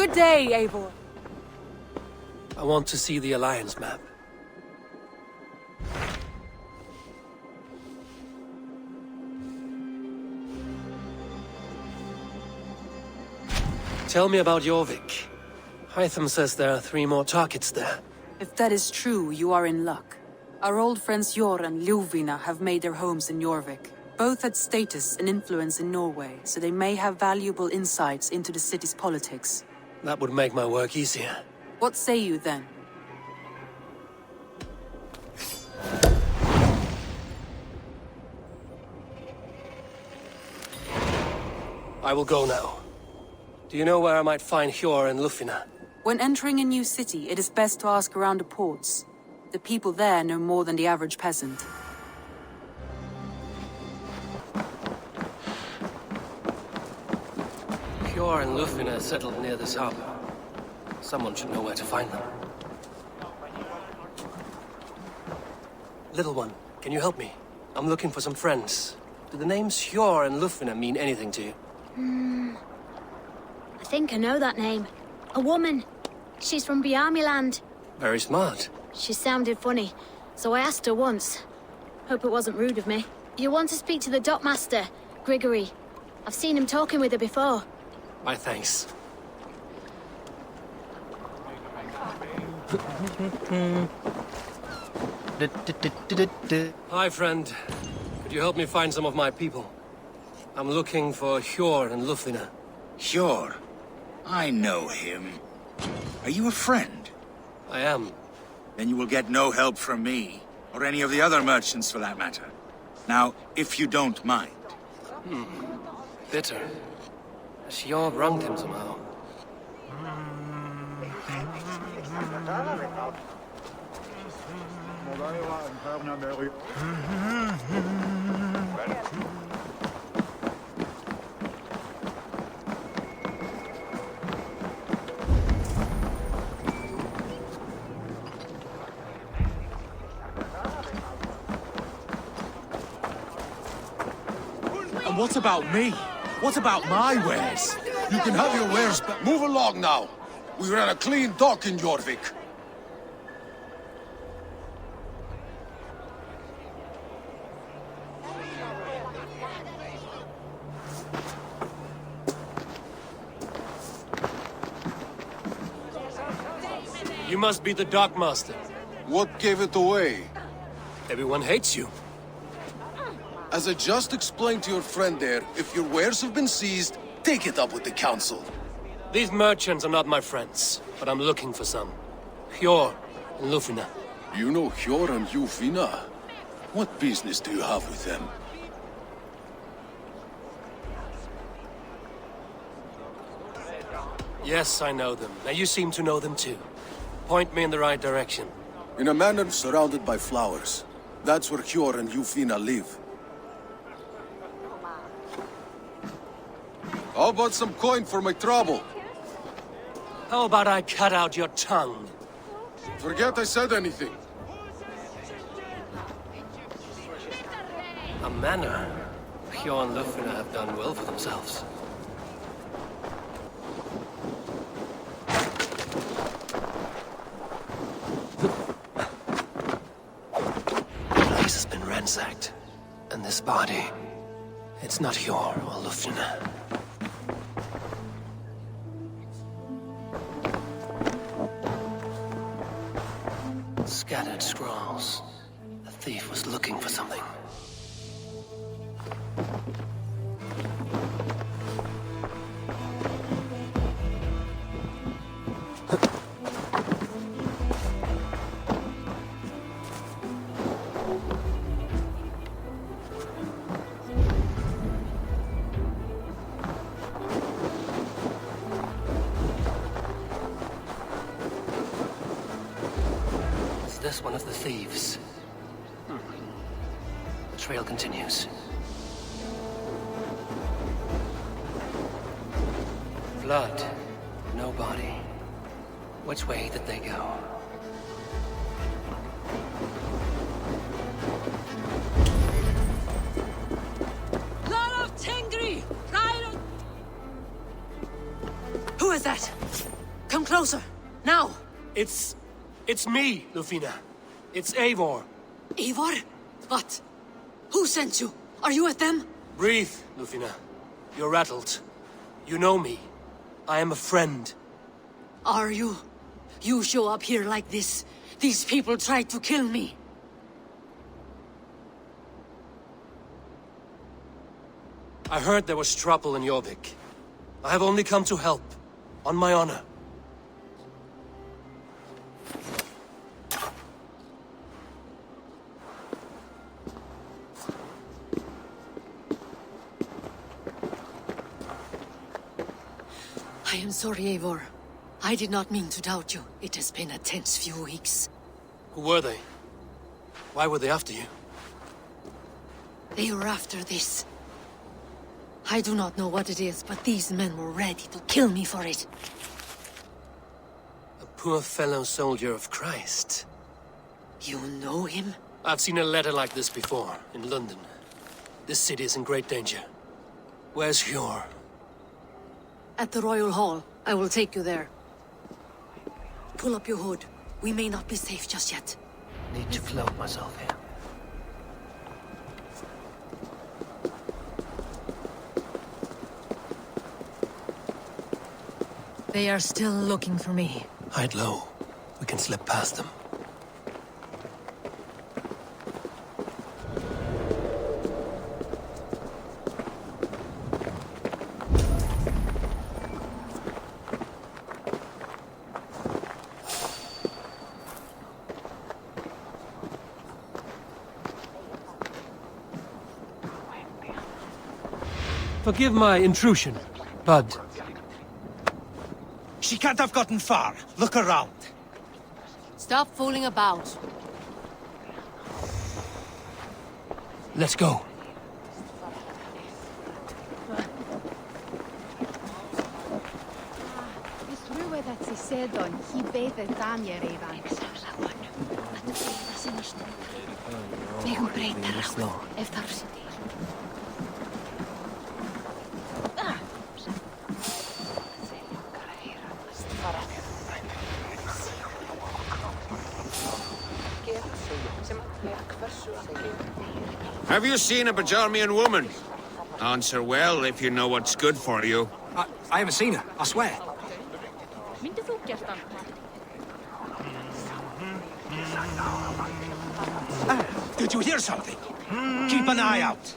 Good day, Eivor. I want to see the Alliance map. Tell me about Jorvik. Hytham says there are 3 more targets there. If that is true, you are in luck. Our old friends Hjorr and Ljufvina have made their homes in Jorvik. Both had status and influence in Norway, so they may have valuable insights into the city's politics. That would make my work easier. What say you then? I will go now. Do you know where I might find Hjorr and Ljufvina? When entering a new city, it is best to ask around the ports. The people there know more than the average peasant. Hjorr and Ljufvina settled near this harbor. Someone should know where to find them. Little one, can you help me? I'm looking for some friends. Do the names Hjorr and Ljufvina mean anything to you? I think I know that name. A woman. She's from Bjarmiland. Very smart. She sounded funny, so I asked her once. Hope it wasn't rude of me. You want to speak to the dockmaster, Grigory. I've seen him talking with her before. My thanks. Hi, friend. Could you help me find some of my people? I'm looking for Hjorr and Ljufvina. Hjorr? I know him. Are you a friend? I am. Then you will get no help from me, or any of the other merchants for that matter. Now, if you don't mind. Bitter. Has Hjorr wronged him somehow? And what about me? What about my wares? You can have your wares, but move along now. We ran a clean dock in Jorvik. You must be the dockmaster. What gave it away? Everyone hates you. As I just explained to your friend there, if your wares have been seized, take it up with the council. These merchants are not my friends, but I'm looking for some. Hjorr and Ljufvina. You know Hjorr and Ljufvina? What business do you have with them? Yes, I know them. Now you seem to know them too. Point me in the right direction. In a manor surrounded by flowers. That's where Hjorr and Ljufvina live. How about some coin for my trouble? How about I cut out your tongue? Forget I said anything. A manor? Hjorr and Ljufvina have done well for themselves. The place has been ransacked. And this body... it's not Hjorr or Ljufvina. Scattered scrolls. The thief was looking for something. This one of the thieves. The trail continues. Blood, no body. Which way did they go? Who is that? Come closer, now! It's me, Ljufvina. It's Eivor. Eivor? What? Who sent you? Are you with them? Breathe, Ljufvina. You're rattled. You know me. I am a friend. Are you? You show up here like this. These people tried to kill me. I heard there was trouble in Jorvik. I have only come to help. On my honor. I am sorry, Eivor. I did not mean to doubt you. It has been a tense few weeks. Who were they? Why were they after you? They were after this. I do not know what it is, but these men were ready to kill me for it. A poor fellow soldier of Christ. You know him? I've seen a letter like this before, in London. This city is in great danger. Where's Hjorr? At the Royal Hall. I will take you there. Pull up your hood. We may not be safe just yet. Need to clothe myself here. They are still looking for me. Hide low. We can slip past them. Forgive my intrusion, Bud. She can't have gotten far. Look around. Stop fooling about. Let's go. Have you seen a Bajormian woman? Answer well if you know what's good for you. I haven't seen her, I swear. Did you hear something? Keep an eye out.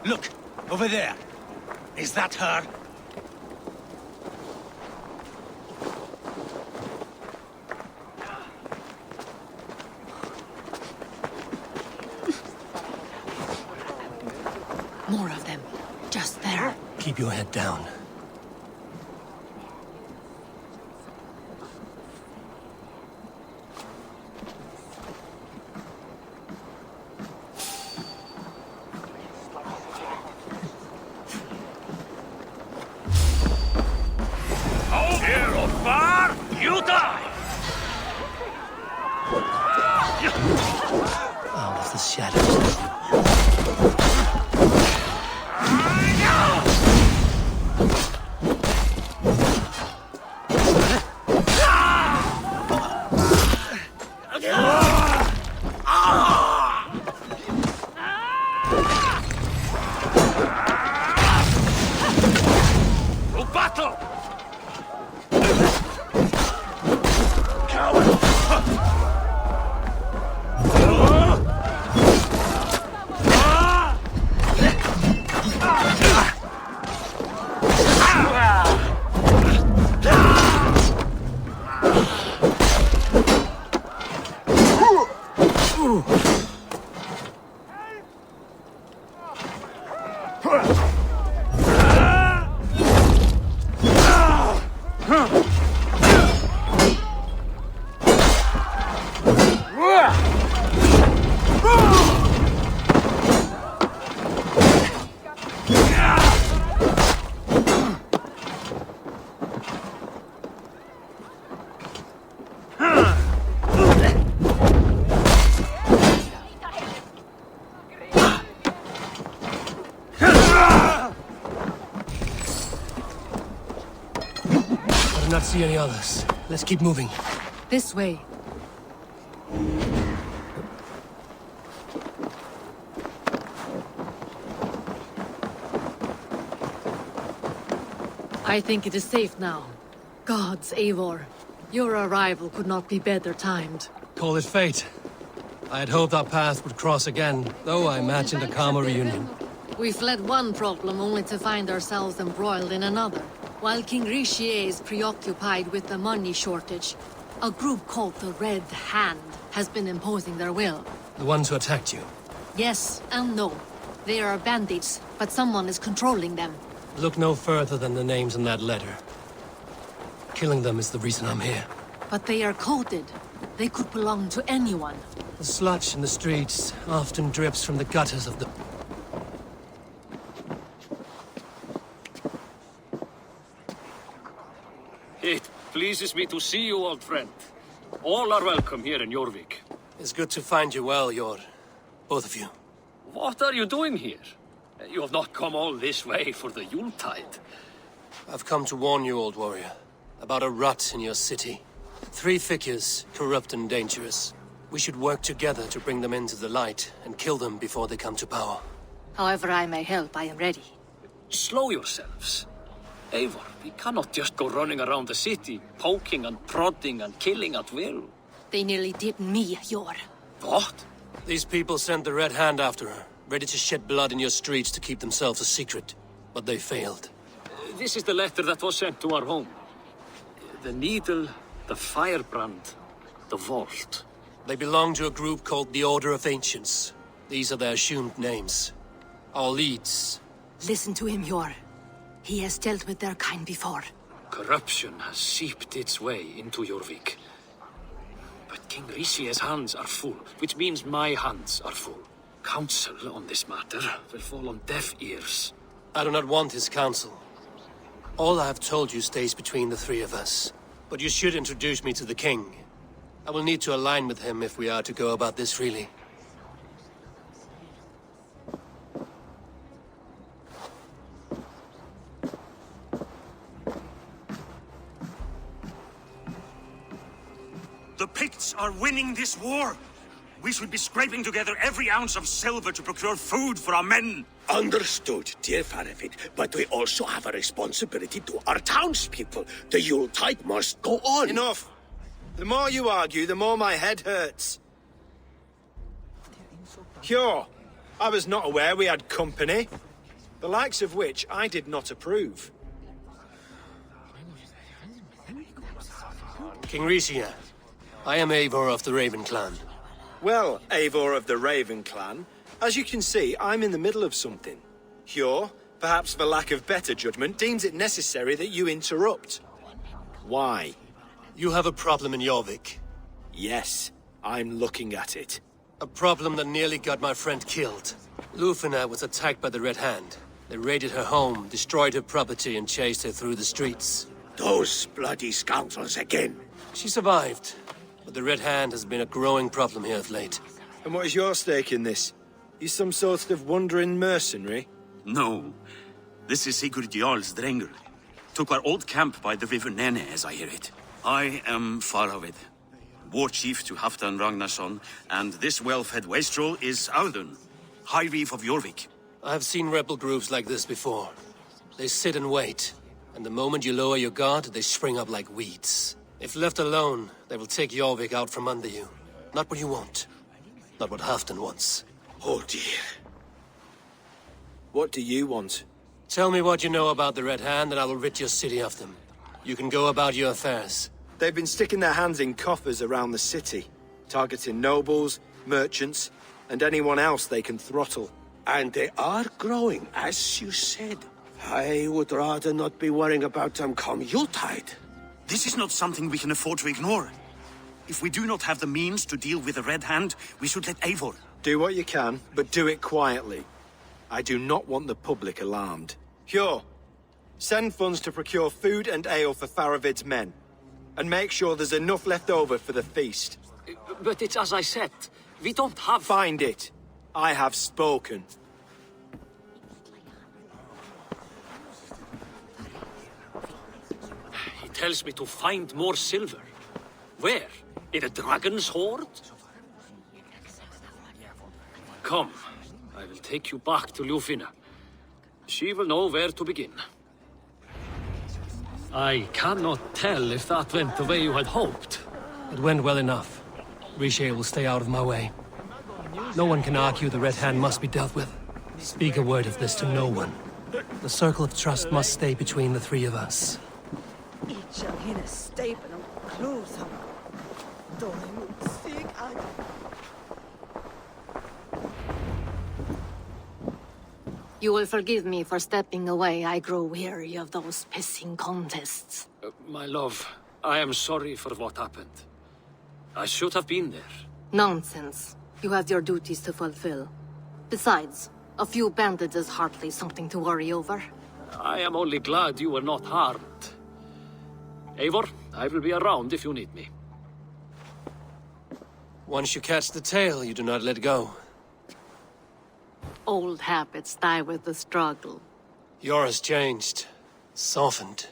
Look, over there. Is that her? More of them. Just there. Keep your head down. Out of the shadows. do not see any others. Let's keep moving. This way. I think it is safe now. Gods, Eivor. Your arrival could not be better timed. Call it fate. I had hoped our paths would cross again, though I imagined a calmer reunion. We fled one problem only to find ourselves embroiled in another. While King Richier is preoccupied with the money shortage, a group called the Red Hand has been imposing their will. The ones who attacked you. Yes and no. They are bandits, but someone is controlling them. Look no further than the names in that letter. Killing them is the reason I'm here. But they are coded. They could belong to anyone. The sludge in the streets often drips from the gutters of the... It pleases me to see you, old friend. All are welcome here in Jorvik. It's good to find you well, Hjorr. Both of you. What are you doing here? You have not come all this way for the Yuletide. I've come to warn you, old warrior, about a rot in your city. 3 figures, corrupt and dangerous. We should work together to bring them into the light and kill them before they come to power. However I may help, I am ready. Slow yourselves. Eivor, we cannot just go running around the city, poking and prodding and killing at will. They nearly did me, Hjorr. What? These people sent the Red Hand after her, ready to shed blood in your streets to keep themselves a secret. But they failed. This is the letter that was sent to our home. The needle, the Firebrand, the vault. They belong to a group called the Order of Ancients. These are their assumed names. Our leads. Listen to him, Hjorr. He has dealt with their kind before. Corruption has seeped its way into Jorvik. But King Richier's hands are full, which means my hands are full. Counsel on this matter will fall on deaf ears. I do not want his counsel. All I have told you stays between the 3 of us. But you should introduce me to the king. I will need to align with him if we are to go about this freely. The Picts are winning this war. We should be scraping together every ounce of silver to procure food for our men. Understood, dear Faravit, but we also have a responsibility to our townspeople. The Yuletide must go on. Enough! The more you argue, the more my head hurts. Hjorr, I was not aware we had company, the likes of which I did not approve. King Richier, I am Eivor of the Raven clan. Well, Eivor of the Raven clan, as you can see, I'm in the middle of something. Hjorr, perhaps for lack of better judgment, deems it necessary that you interrupt. Why? You have a problem in Jorvik. Yes, I'm looking at it. A problem that nearly got my friend killed. Ljufvina was attacked by the Red Hand. They raided her home, destroyed her property, and chased her through the streets. Those bloody scoundrels again. She survived, but the Red Hand has been a growing problem here of late. And what is your stake in this? You some sort of wandering mercenary? No. This is Sigurd Jarl's Drengr. Took our old camp by the river Nene, as I hear it. I am Firebrand, war chief to Halfdan Ragnarsson, and this well-fed wastrel is Audun, High Reeve of Jorvik. I have seen rebel groups like this before. They sit and wait, and the moment you lower your guard, they spring up like weeds. If left alone, they will take Jorvik out from under you. Not what you want. Not what Halfdan wants. Oh dear. What do you want? Tell me what you know about the Red Hand, and I will rid your city of them. You can go about your affairs. They've been sticking their hands in coffers around the city, targeting nobles, merchants, and anyone else they can throttle. And they are growing, as you said. I would rather not be worrying about them come Yuletide. This is not something we can afford to ignore. If we do not have the means to deal with the Red Hand, we should let Eivor. Do what you can, but do it quietly. I do not want the public alarmed. Hjorr, send funds to procure food and ale for Faravid's men. And make sure there's enough left over for the feast. But it's as I said, we don't have... Find it. I have spoken. It tells me to find more silver. Where? In a dragon's hoard? Come, I will take you back to Ljufvina. She will know where to begin. I cannot tell if that went the way you had hoped. It went well enough. Riche will stay out of my way. No one can argue the Red Hand must be dealt with. Speak a word of this to no one. The circle of trust must stay between the three of us. You will forgive me for stepping away. I grow weary of those pissing contests. My love, I am sorry for what happened. I should have been there. Nonsense. You have your duties to fulfill. Besides, a few bandits is hardly something to worry over. I am only glad you were not harmed. Eivor, I will be around if you need me. Once you catch the tail, you do not let go. Old habits die with the struggle. Hjorr has changed. Softened.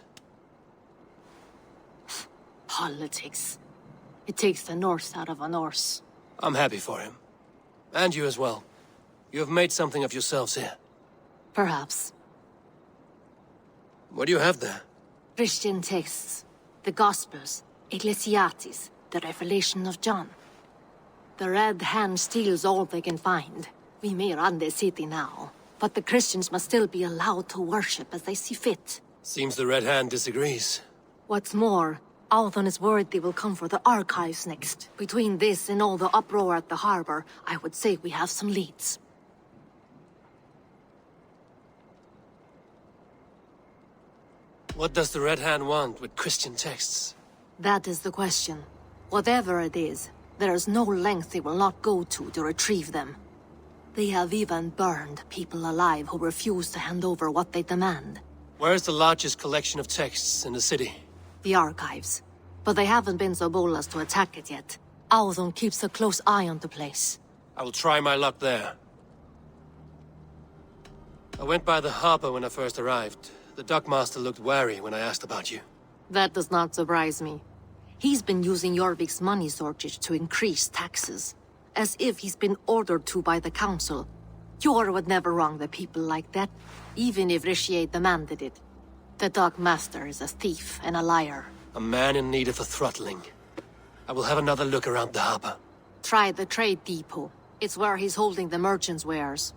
Politics. It takes the Norse out of a Norse. I'm happy for him. And you as well. You have made something of yourselves here. Perhaps. What do you have there? Christian texts. The Gospels. Ecclesiastes. The Revelation of John. The Red Hand steals all they can find. We may run the city now, but the Christians must still be allowed to worship as they see fit. Seems the Red Hand disagrees. What's more, Althon is worried they will come for the archives next. Between this and all the uproar at the harbor, I would say we have some leads. What does the Red Hand want with Christian texts? That is the question. Whatever it is, there is no length they will not go to retrieve them. They have even burned people alive who refuse to hand over what they demand. Where is the largest collection of texts in the city? The archives. But they haven't been so bold as to attack it yet. Althon keeps a close eye on the place. I will try my luck there. I went by the harbor when I first arrived. The dockmaster looked wary when I asked about you. That does not surprise me. He's been using Jorvik's money shortage to increase taxes. As if he's been ordered to by the council. Hjorr would never wrong the people like that, even if Riche demanded it. The dockmaster is a thief and a liar. A man in need of a throttling. I will have another look around the harbor. Try the trade depot. It's where he's holding the merchants' wares.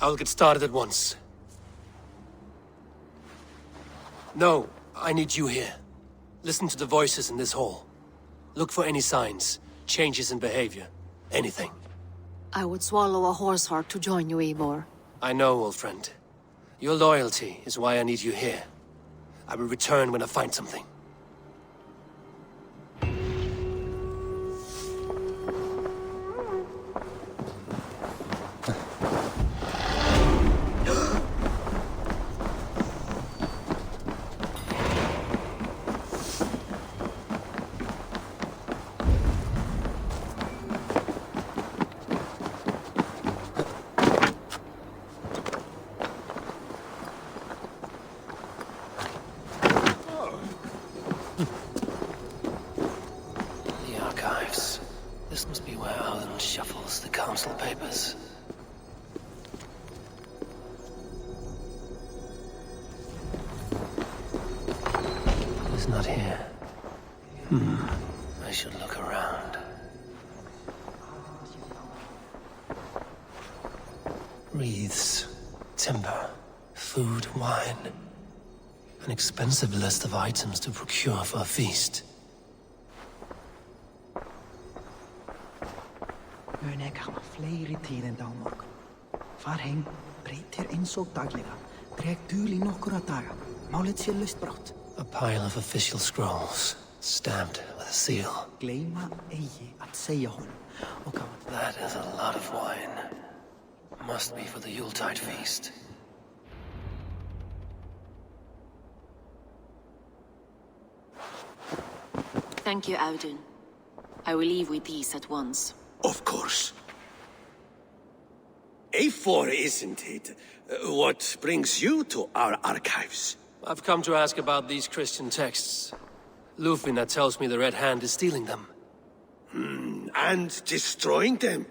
I will get started at once. No, I need you here. Listen to the voices in this hall. Look for any signs. Changes in behavior. Anything. I would swallow a horse heart to join you, Eivor. I know, old friend. Your loyalty is why I need you here. I will return when I find something. This must be where Alan shuffles the council papers. It's not here. I should look around. Wreaths, timber, food, wine. An expensive list of items to procure for a feast. Mun ek hafa fleiri tíðindi á morgun. Far heim, breyt þér eins og daglega. Dreg dul í nokkura daga. Málið sé laust brátt. A pile of official scrolls, stamped with a seal. Gleyma eigi að segja honum. Og gaman. That is a lot of wine. Must be for the Yuletide feast. Thank you, Audun. I will leave with these at once. Of course. Eivor, isn't it? What brings you to our archives? I've come to ask about these Christian texts. Ljufvina tells me the Red Hand is stealing them. And destroying them.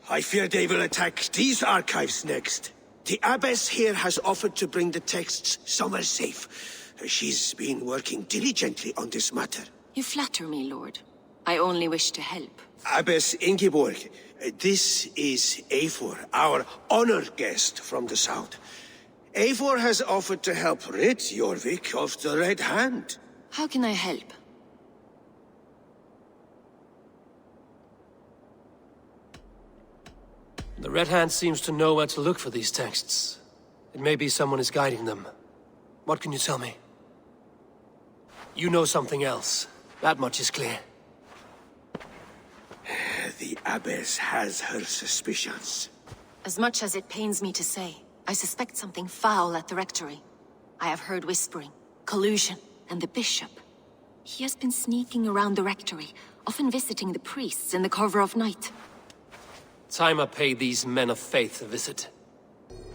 I fear they will attack these archives next. The abbess here has offered to bring the texts somewhere safe. She's been working diligently on this matter. You flatter me, Lord. I only wish to help. Abbess Ingeborg, this is Eivor, our honored guest from the south. Eivor has offered to help rid Jorvik of the Red Hand. How can I help? The Red Hand seems to know where to look for these texts. It may be someone is guiding them. What can you tell me? You know something else. That much is clear. The abbess has her suspicions. As much as it pains me to say, I suspect something foul at the rectory. I have heard whispering, collusion, and the bishop. He has been sneaking around the rectory, often visiting the priests in the cover of night. Time I pay these men of faith a visit.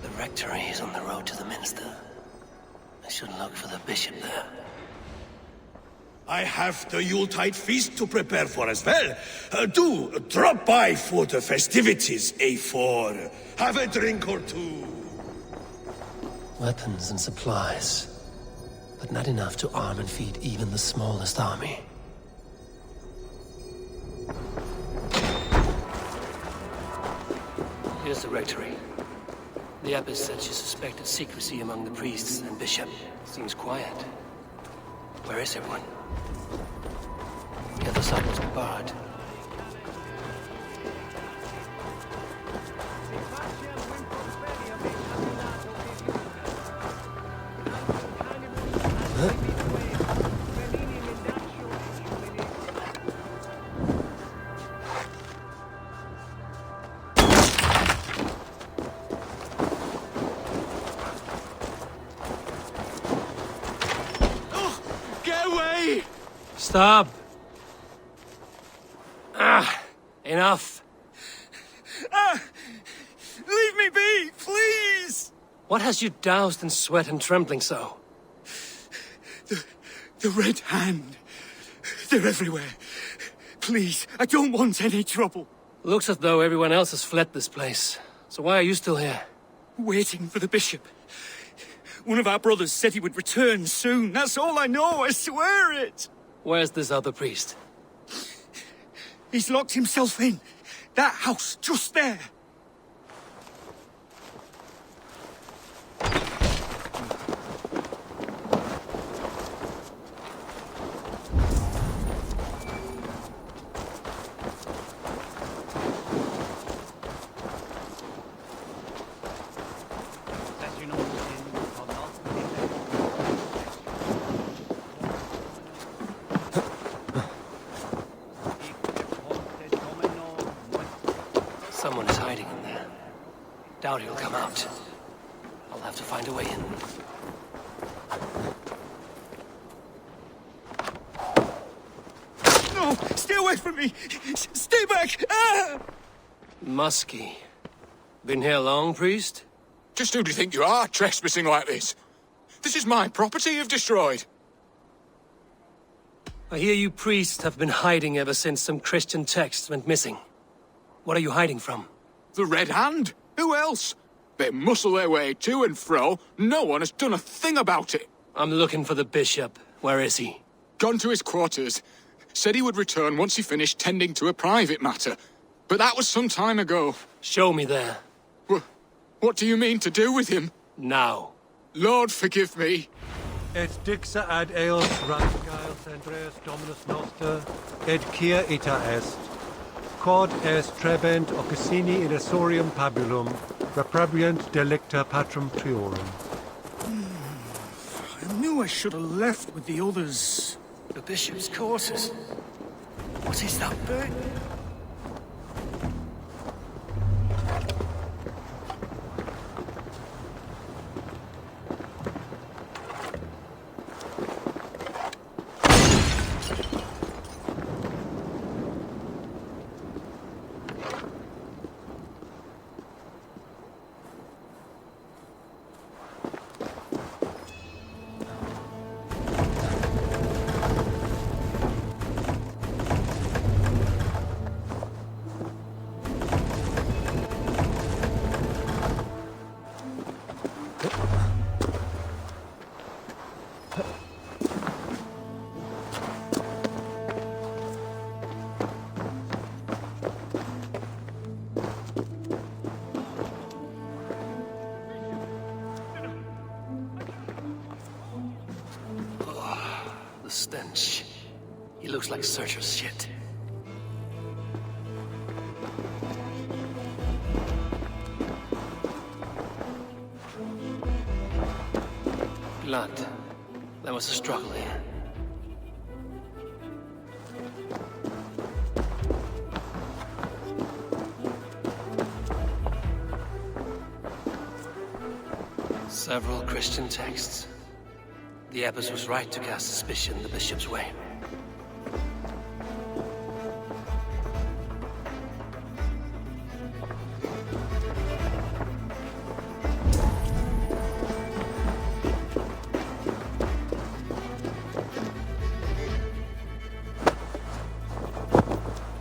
The rectory is on the road to the minster. I should look for the bishop there. I have the Yuletide feast to prepare for as well. Do drop by for the festivities, Eivor. Have a drink or two. Weapons and supplies, but not enough to arm and feed even the smallest army. Here's the rectory. The abbess said she suspected secrecy among the priests and bishop. Seems quiet. Where is everyone? The other side must be barred. Stop! Enough! Leave me be, please! What has you doused in sweat and trembling so? The Red Hand. They're everywhere. Please, I don't want any trouble. Looks as though everyone else has fled this place. So why are you still here? Waiting for the bishop. One of our brothers said he would return soon. That's all I know, I swear it! Where's this other priest? He's locked himself in. That house, just there. Someone is hiding in there. Doubt he'll come out. I'll have to find a way in. No! Stay away from me! Stay back! Ah! Muskie. Been here long, priest? Just who do you think you are, trespassing like this? This is my property you've destroyed. I hear you priests have been hiding ever since some Christian texts went missing. What are you hiding from? The Red Hand? Who else? They muscle their way to and fro. No one has done a thing about it. I'm looking for the bishop. Where is he? Gone to his quarters. Said he would return once he finished tending to a private matter. But that was some time ago. Show me there. What do you mean to do with him? Now. Lord, forgive me. Et dixa ad eos rangail centres dominus noster, et quia ita est. Quod est trebent occasini in essorium pabulum, reprobient delicta patrum tuorum. I knew I should have left with the others. The bishop's quarters. What is that bird? stench. He looks like Searcher's shit. Blood. There was a struggle here. Several Christian texts. The abbess was right to cast suspicion the bishop's way.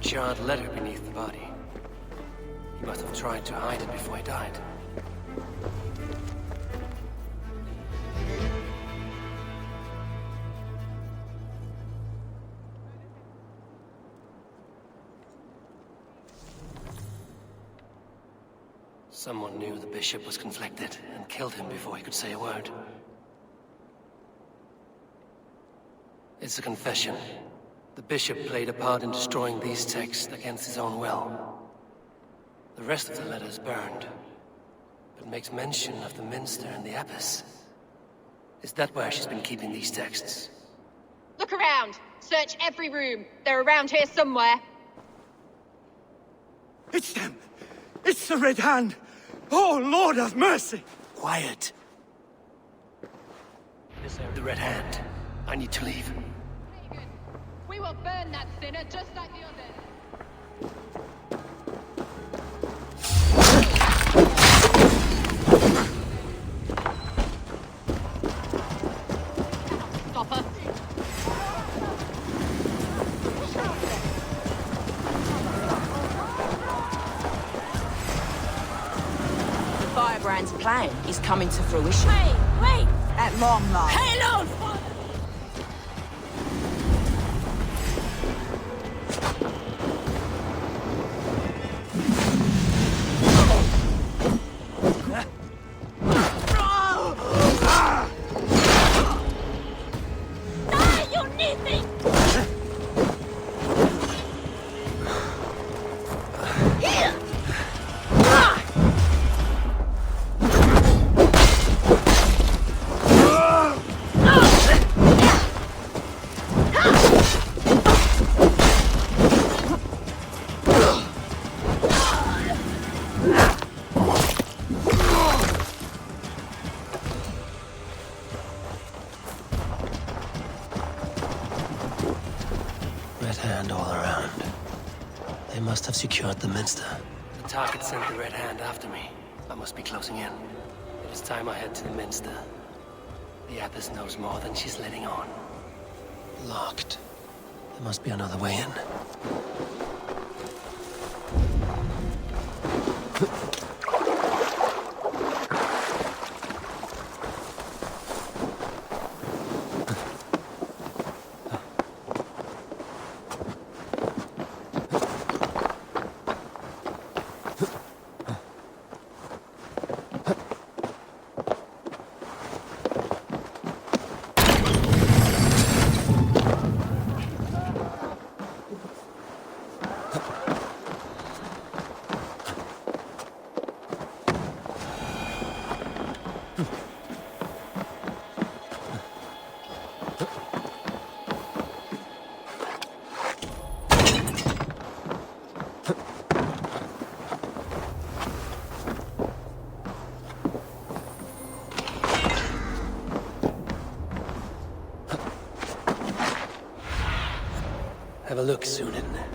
Charred letter beneath the body. He must have tried to hide it before he died. Someone knew the bishop was conflicted and killed him before he could say a word. It's a confession. The bishop played a part in destroying these texts against his own will. The rest of the letter is burned, but makes mention of the minster and the abbess. Is that where she's been keeping these texts? Look around! Search every room! They're around here somewhere! It's them! It's the Red Hand! Oh, Lord have mercy! Quiet. The Red Hand. I need to leave. We will burn that sinner just like the others. Stop her. The Firebrand's plan is coming to fruition. Hey, wait! At long last. Hail on! Must have secured the minster. The target sent the Red Hand after me. I must be closing in. It is time I head to the minster. The abbess knows more than she's letting on. Locked. There must be another way in. Have a look soon in there.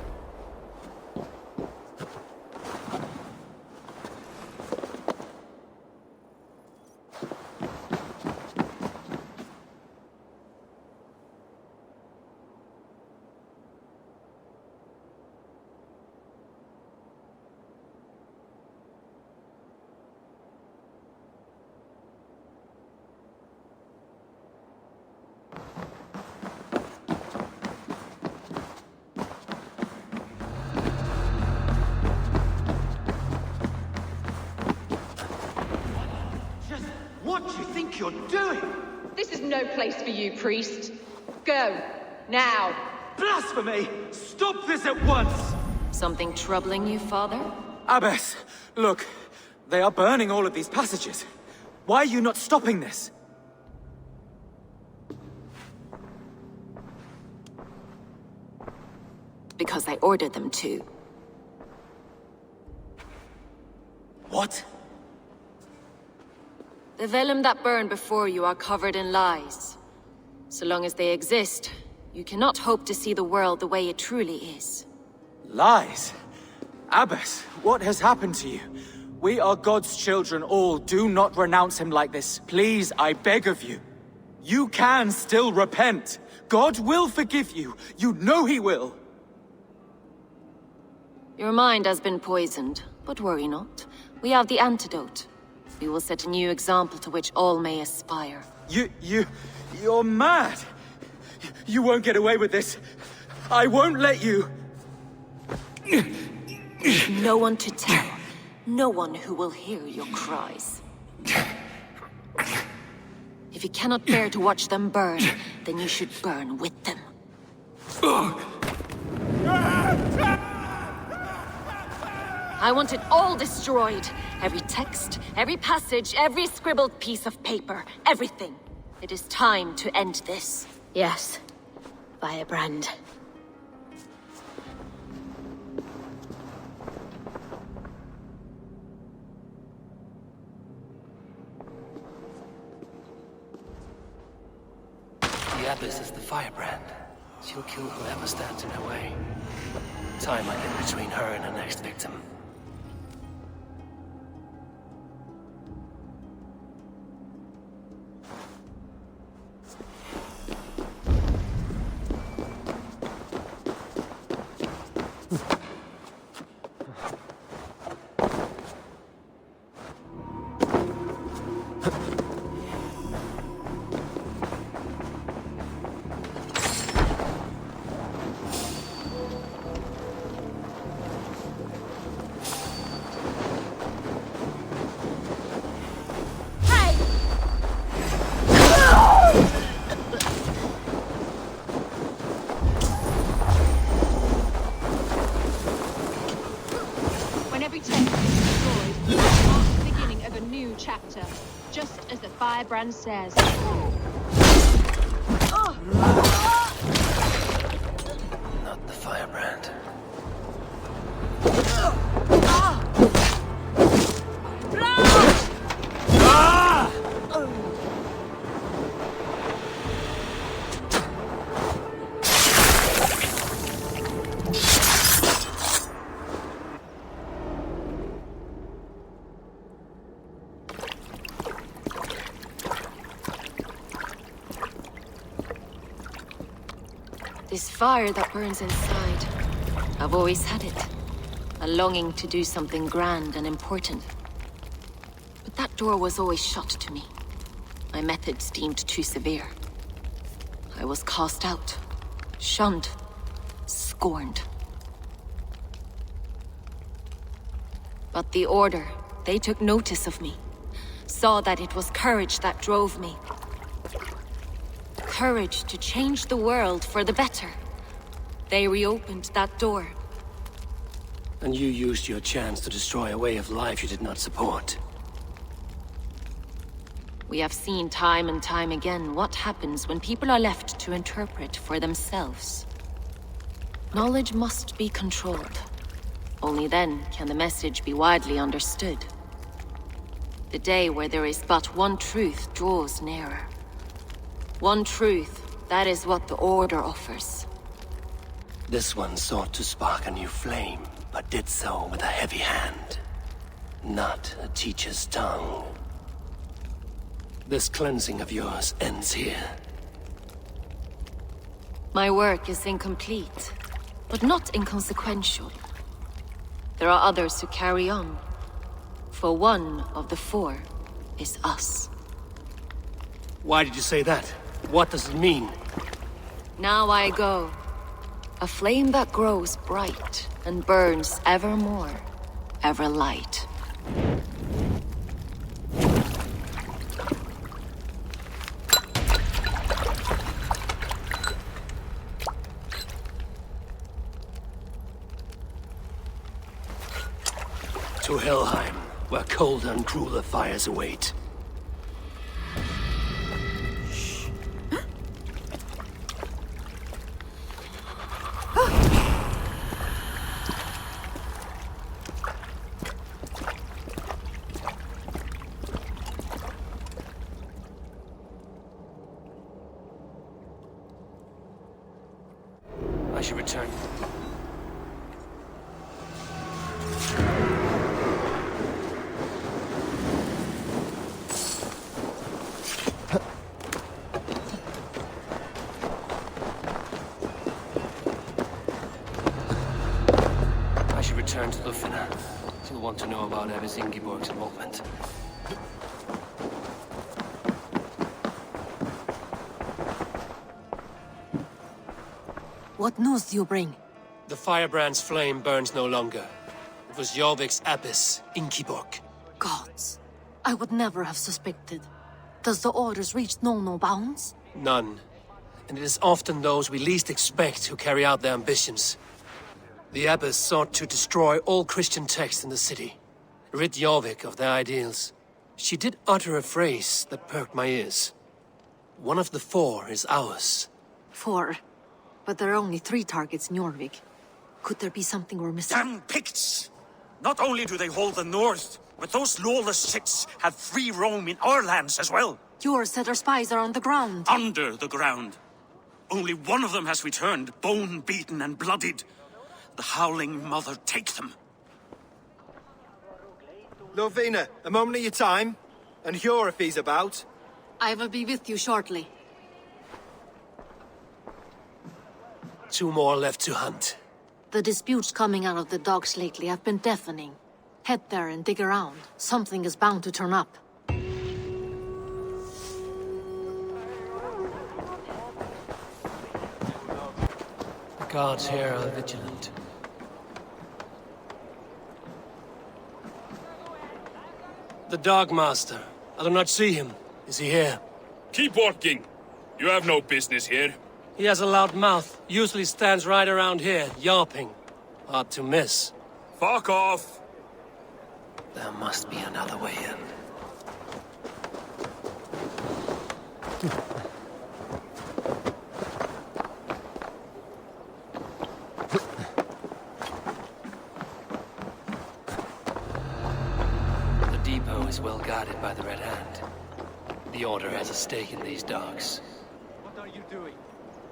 What do you think you're doing? This is no place for you, priest. Go! Now! Blasphemy! Stop this at once! Something troubling you, Father? Abbess, look. They are burning all of these passages. Why are you not stopping this? Because I ordered them to. What? The vellum that burn before you are covered in lies. So long as they exist, you cannot hope to see the world the way it truly is. Lies? Abbess, what has happened to you? We are God's children all. Do not renounce him like this. Please, I beg of you. You can still repent. God will forgive you. You know he will. Your mind has been poisoned, but worry not. We have the antidote. We will set a new example to which all may aspire. You're mad. You won't get away with this. I won't let you. No one to tell. No one who will hear your cries. If you cannot bear to watch them burn, then you should burn with them. I want it all destroyed. Every text, every passage, every scribbled piece of paper. Everything. It is time to end this. Yes. Firebrand. The Abbess is the Firebrand. She'll kill whoever stands in her way. Time might get between her and her next victim. Just as the Firebrand says. Not the Firebrand. This fire that burns inside, I've always had it. A longing to do something grand and important. But that door was always shut to me. My methods deemed too severe. I was cast out, shunned, scorned. But the Order, they took notice of me. Saw that it was courage that drove me. Courage to change the world for the better. They reopened that door. And you used your chance to destroy a way of life you did not support. We have seen time and time again what happens when people are left to interpret for themselves. Knowledge must be controlled. Only then can the message be widely understood. The day where there is but one truth draws nearer. One truth, that is what the Order offers. This one sought to spark a new flame, but did so with a heavy hand. Not a teacher's tongue. This cleansing of yours ends here. My work is incomplete, but not inconsequential. There are others who carry on. For one of the four is us. Why did you say that? What does it mean? Now I go. A flame that grows bright and burns ever more, ever light. To Helheim, where colder and crueler fires await. I should return. I should return to Ljufvina. She'll want to know about Evis Ingeborg's involvement. What news do you bring? The Firebrand's flame burns no longer. It was Jorvik's abbess, Ingeborg. Gods, I would never have suspected. Does the orders reach no bounds? None. And it is often those we least expect who carry out their ambitions. The abbess sought to destroy all Christian texts in the city, rid Jorvik of their ideals. She did utter a phrase that perked my ears. One of the 4 is ours. 4? But there are only 3 targets in Jorvik. Could there be something we're missing? Damn Picts! Not only do they hold the north, but those lawless shits have free roam in our lands as well. Hjorr said our spies are on the ground. Under the ground. Only one of them has returned, bone-beaten and bloodied. The Howling Mother take them. Ljufvina, a moment of your time. And Hjorr if he's about. I will be with you shortly. 2 more left to hunt. The disputes coming out of the docks lately have been deafening. Head there and dig around. Something is bound to turn up. The guards here are vigilant. The Dogmaster. I do not see him. Is he here? Keep walking. You have no business here. He has a loud mouth. Usually stands right around here, yawping. Hard to miss. Fuck off! There must be another way in. The depot is well guarded by the Red Hand. The Order has a stake in these dogs. What are you doing?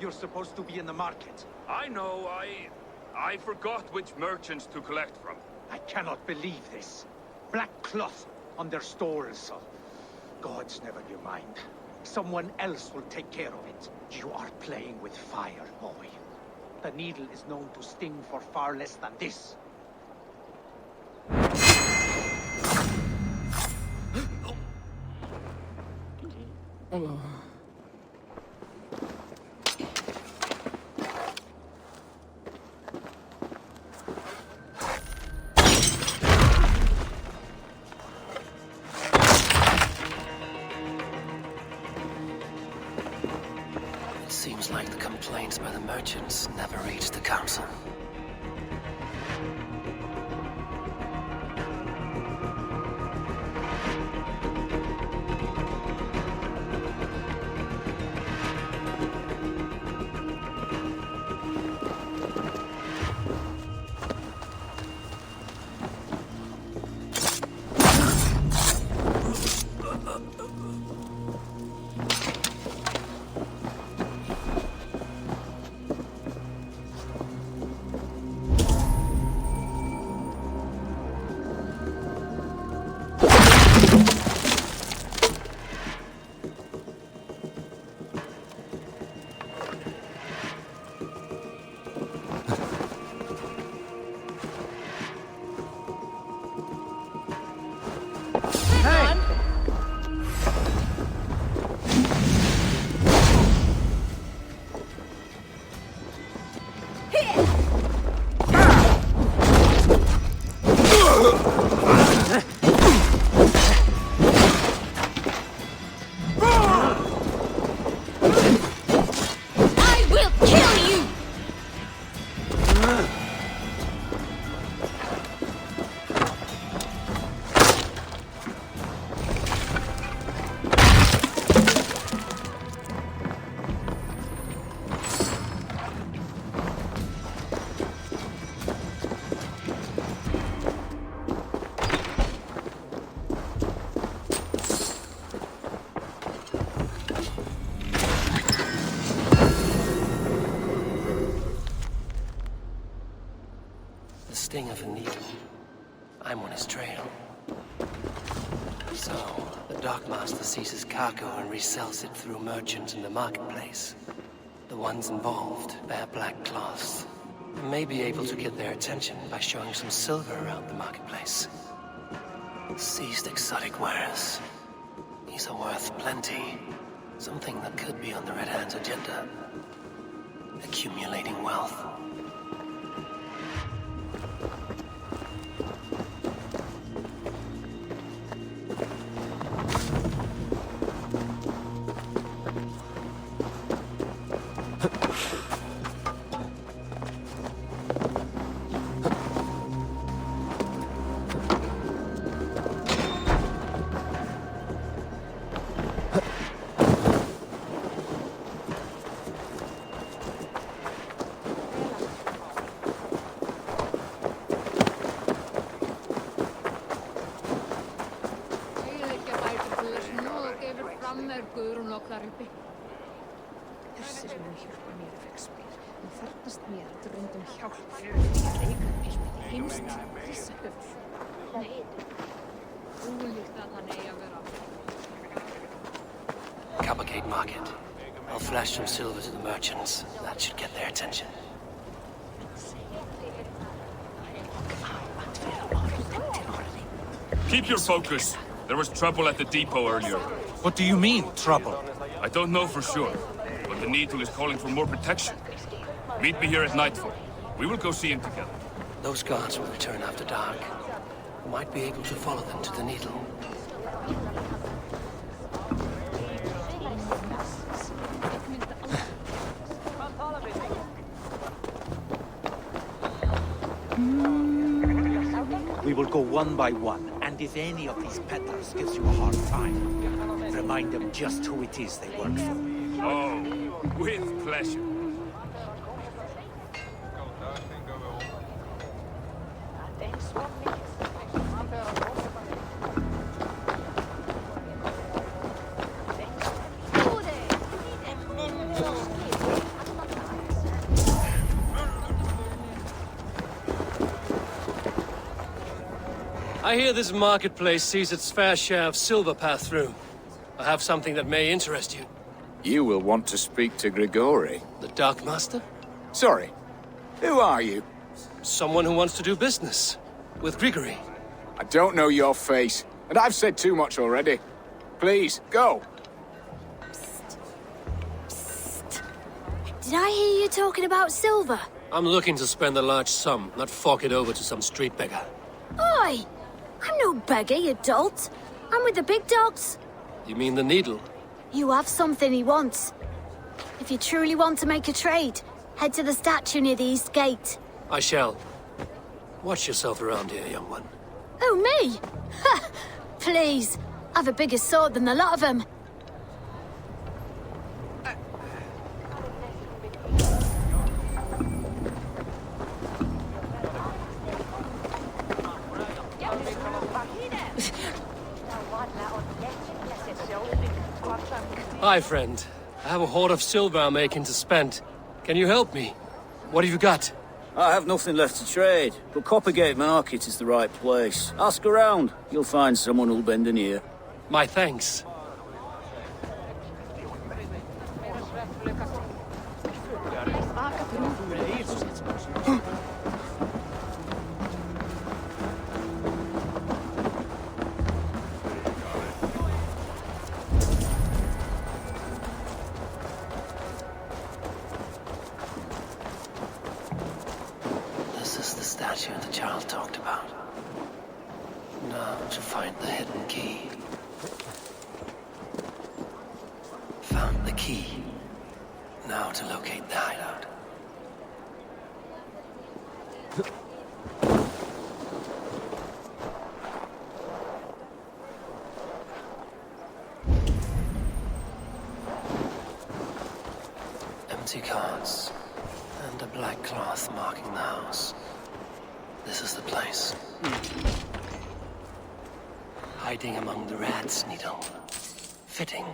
You're supposed to be in the market. I know, I forgot which merchants to collect from. I cannot believe this. Black cloth on their stores. Gods, never you mind. Someone else will take care of it. You are playing with fire, boy. The needle is known to sting for far less than this. Seems like the complaints by the merchants never reached the council. sting of a needle. I'm on his trail. So, the dockmaster sees his cargo and resells it through merchants in the marketplace. The ones involved bear black cloths. I may be able to get their attention by showing some silver around the marketplace. Seized exotic wares. These are worth plenty. Something that could be on the Red Hand's agenda. Accumulating wealth. Coppergate Market. I'll flash some silver to the merchants. That should get their attention. Keep your focus. There was trouble at the depot earlier. What do you mean, trouble? I don't know for sure, but the Needle is calling for more protection. Meet me here at nightfall. We will go see him together. Those guards will return after dark. We might be able to follow them to the Needle. We will go one by one, and if any of these peddlers gives you a hard time, remind them just who it is they work for. Oh, with pleasure. I hear this marketplace sees its fair share of silver pass through. I have something that may interest you. You will want to speak to Grigori. The Darkmaster? Sorry. Who are you? Someone who wants to do business. With Grigori. I don't know your face, and I've said too much already. Please, go. Did I hear you talking about silver? I'm looking to spend a large sum, not fork it over to some street beggar. Oi! I'm no beggar, you dolt. I'm with the big dogs. You mean the Needle? You have something he wants. If you truly want to make a trade, head to the statue near the east gate. I shall. Watch yourself around here, young one. Oh, me? Ha! Please, I've a bigger sword than the lot of them. Hi, friend. I have a hoard of silver I'm making to spend. Can you help me? What have you got? I have nothing left to trade, but Coppergate Market is the right place. Ask around. You'll find someone who'll bend an ear. My thanks. The child talked about. Now to find the hidden key. Found the key. Now to locate the hideout. Empty cards and a black cloth marking the house. This is the place. Hiding among the rat's needle. Fitting.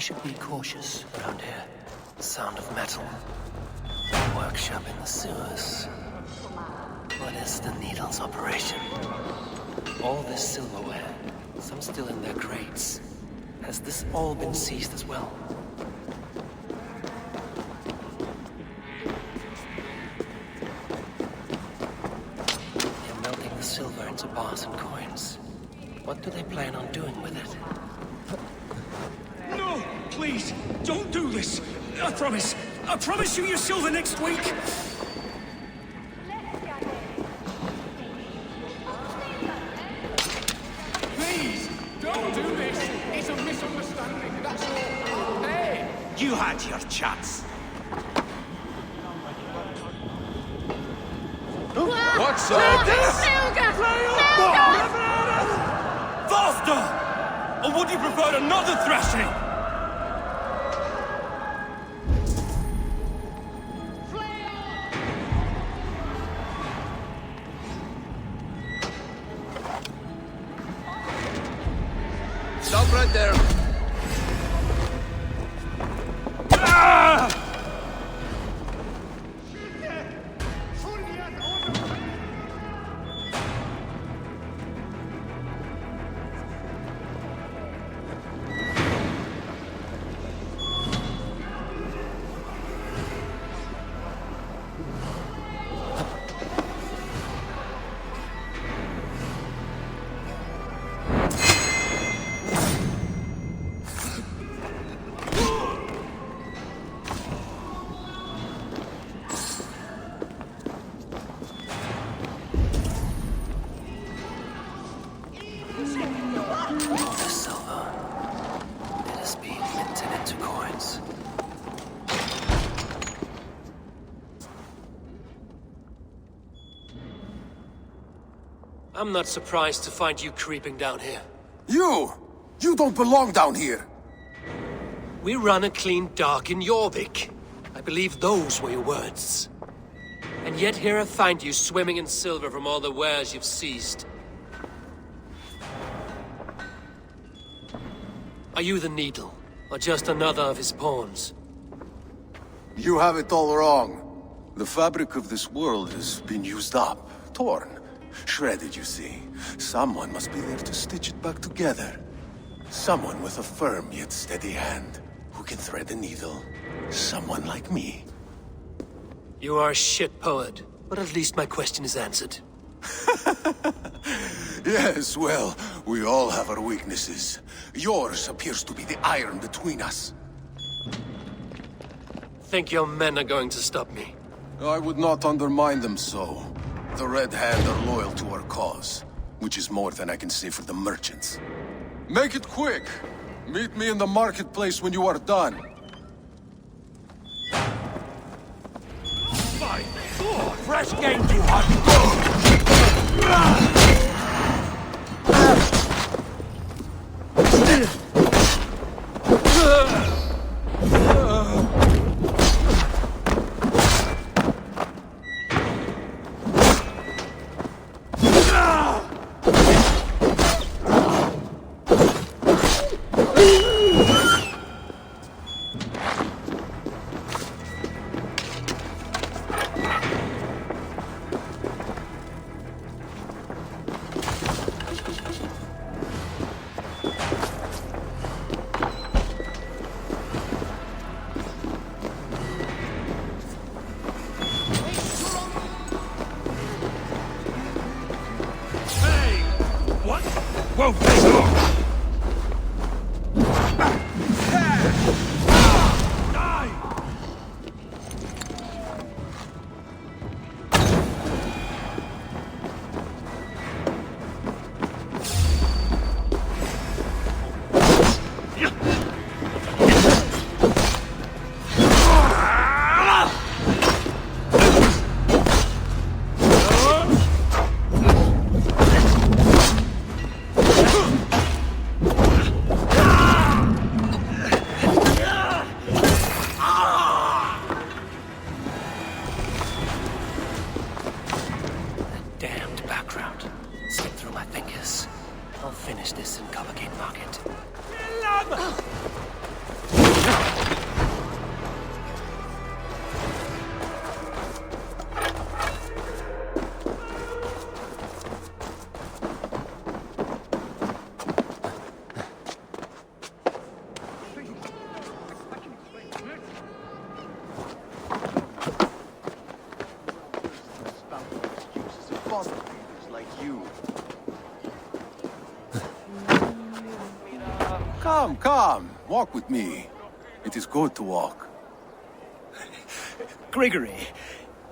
should be cautious around here. The sound of metal. Workshop in the sewers. What is the Needle's operation? All this silverware, some still in their crates. Has this all been seized as well? They're melting the silver into bars and coins. What do they plan on doing with it? No! Please, don't do this! I promise you your silver next week! Please, don't do this! It's a misunderstanding, that's all. Hey! You had your chance. What's up? Faster! Or would you prefer another thrashing? Stop right there. I'm not surprised to find you creeping down here. You don't belong down here! We run a clean dock in Jorvik. I believe those were your words. And yet here I find you swimming in silver from all the wares you've seized. Are you the Needle, or just another of his pawns? You have it all wrong. The fabric of this world has been used up, torn, shredded, you see. Someone must be there to stitch it back together. Someone with a firm yet steady hand, who can thread the needle. Someone like me. You are a shit poet, but at least my question is answered. Yes, well, we all have our weaknesses. Yours appears to be the iron between us. Think your men are going to stop me? I would not undermine them so. The Red Hand are loyal to our cause, which is more than I can say for the merchants. Make it quick! Meet me in the marketplace when you are done. My God! Fresh game to hunt! hostages like you. Come, come. Walk with me. It is good to walk. Grigory.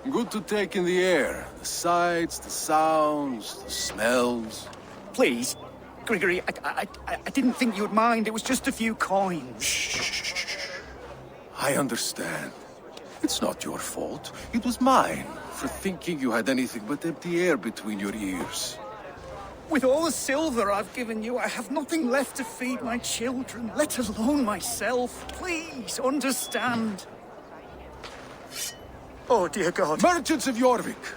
Good to take in the air. The sights, the sounds, the smells. Please, Grigory, I didn't think you'd mind. It was just a few coins. Shh. I understand. It's not your fault. It was mine, for thinking you had anything but empty air between your ears. With all the silver I've given you, I have nothing left to feed my children, let alone myself. Please, understand. Oh, dear God. Merchants of Jorvik,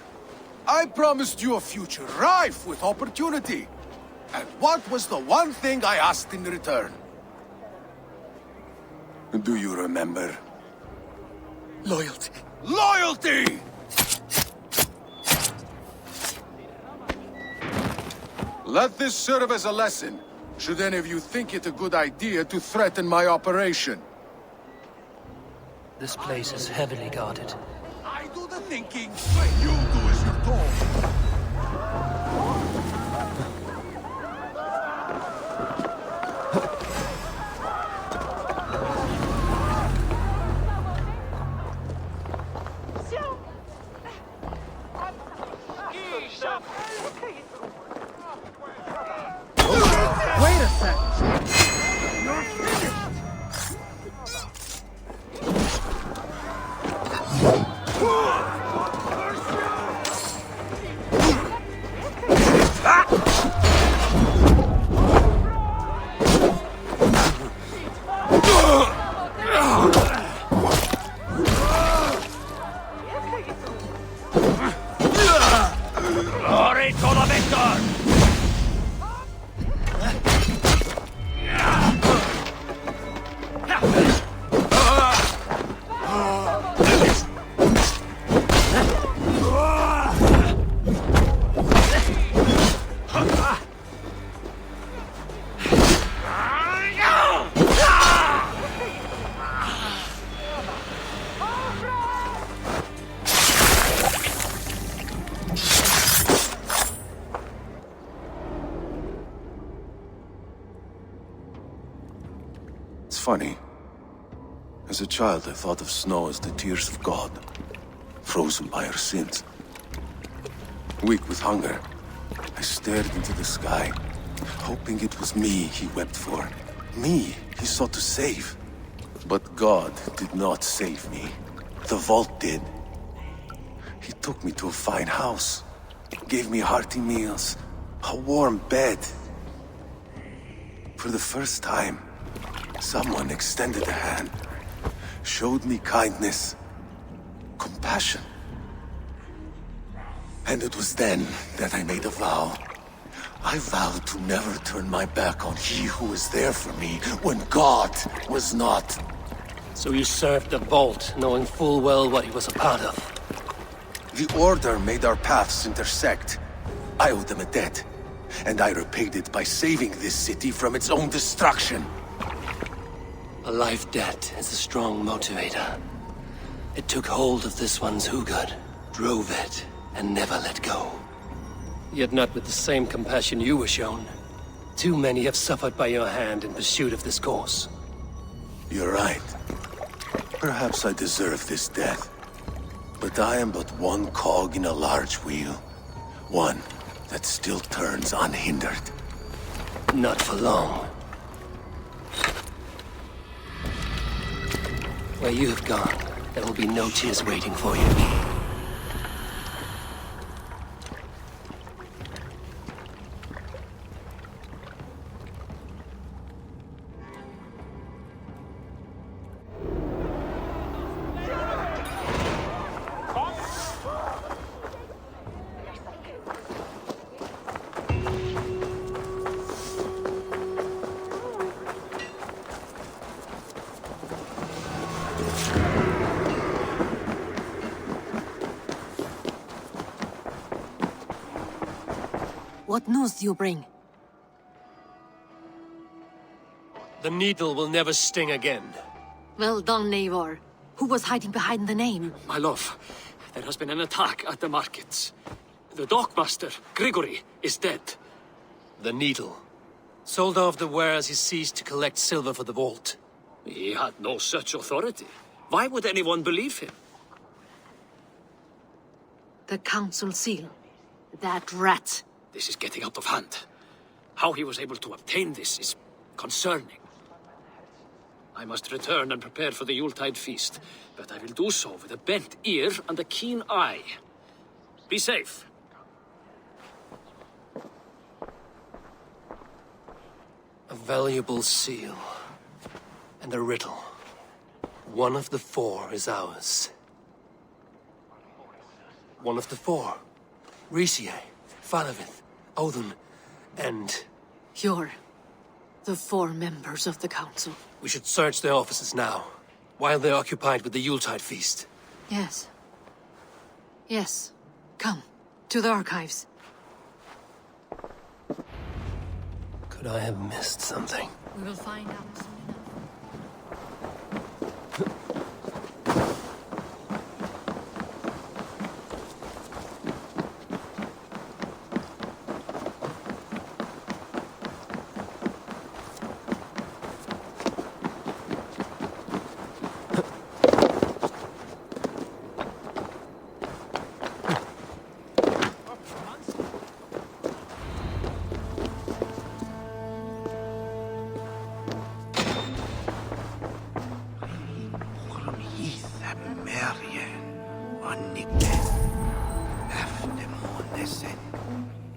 I promised you a future rife with opportunity. And what was the one thing I asked in return? Do you remember? Loyalty. Loyalty! Let this serve as a lesson, should any of you think it a good idea to threaten my operation. This place is heavily guarded. I do the thinking, but you do as you're told. Wait a second. You're finished. Funny. As a child, I thought of snow as the tears of God, frozen by our sins. Weak with hunger, I stared into the sky, hoping it was me he wept for. Me he sought to save. But God did not save me. The vault did. He took me to a fine house, gave me hearty meals, a warm bed. For the first time, someone extended a hand, showed me kindness, compassion. And it was then that I made a vow. I vowed to never turn my back on he who was there for me when God was not. So you served the Vault, knowing full well what he was a part of. The Order made our paths intersect. I owed them a debt, and I repaid it by saving this city from its own destruction. A life debt is a strong motivator. It took hold of this one's Hugad, drove it, and never let go. Yet not with the same compassion you were shown. Too many have suffered by your hand in pursuit of this course. You're right. Perhaps I deserve this death. But I am but one cog in a large wheel. One that still turns unhindered. Not for long. Where you have gone, there will be no tears waiting for you. What news do you bring? The needle will never sting again. Well done, Eivor. Who was hiding behind the name? My love, there has been an attack at the markets. The dockmaster, Grigory, is dead. The needle. Sold off the wares he seized to collect silver for the vault. He had no such authority. Why would anyone believe him? The council seal. That rat. This is getting out of hand. How he was able to obtain this is concerning. I must return and prepare for the Yuletide feast, but I will do so with a bent ear and a keen eye. Be safe. A valuable seal. And a riddle. One of the four is ours. One of the four. Risie, Faravith, Odin, and... Hjorr. The 4 members of the council. We should search their offices now, while they're occupied with the Yuletide feast. Yes. Yes. Come, to the archives. Could I have missed something? We will find out soon enough.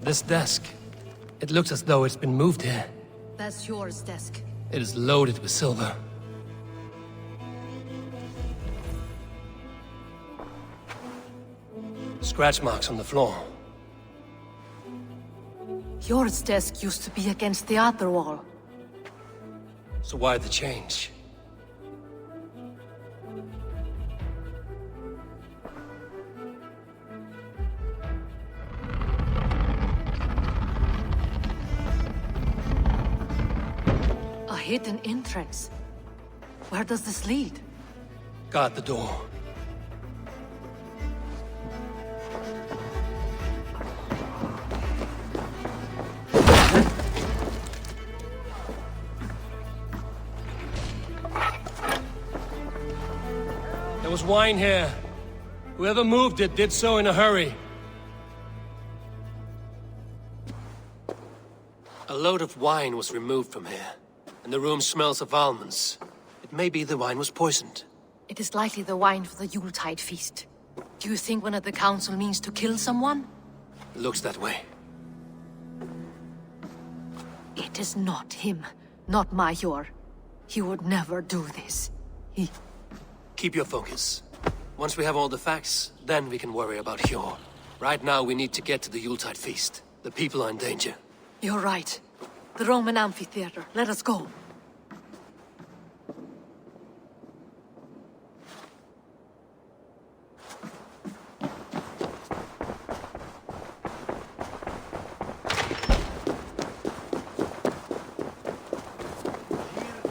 This desk. It looks as though it's been moved here. That's Hjorr's desk. It is loaded with silver. Scratch marks on the floor. Hjorr's desk used to be against the other wall. So why the change? A hidden entrance. Where does this lead? Guard the door. There was wine here. Whoever moved it did so in a hurry. A load of wine was removed from here, and the room smells of almonds. It may be the wine was poisoned. It is likely the wine for the Yuletide feast. Do you think one of the council means to kill someone? Looks that way. It is not him, not my Hjorr. He would never do this. He... Keep your focus. Once we have all the facts, then we can worry about Hjorr. Right now, we need to get to the Yuletide feast. The people are in danger. You're right. The Roman amphitheater. Let us go.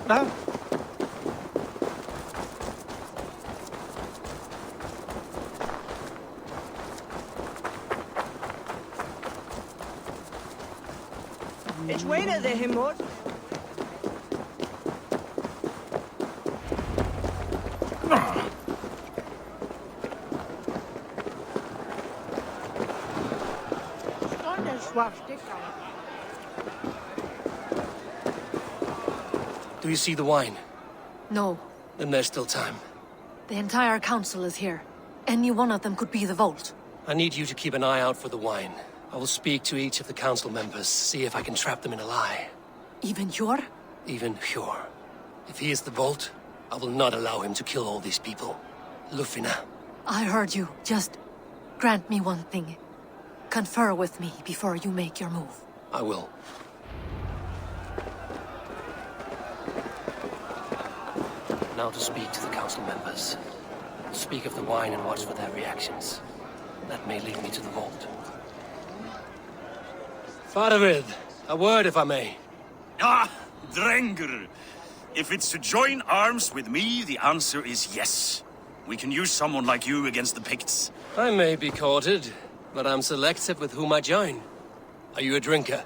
No. It's weiter there, Himmord. Do you see the wine? No. Then there's still time. The entire council is here. Any one of them could be the vault. I need you to keep an eye out for the wine. I will speak to each of the council members, see if I can trap them in a lie. Even Hjorr? Even Hjorr. If he is the vault, I will not allow him to kill all these people. Ljufvina. I heard you. Just grant me one thing. Confer with me before you make your move. I will. Now to speak to the council members. Speak of the wine and watch for their reactions. That may lead me to the vault. Faravith, a word if I may. Ah, Drengr. If it's to join arms with me, the answer is yes. We can use someone like you against the Picts. I may be courted, but I'm selective with whom I join. Are you a drinker?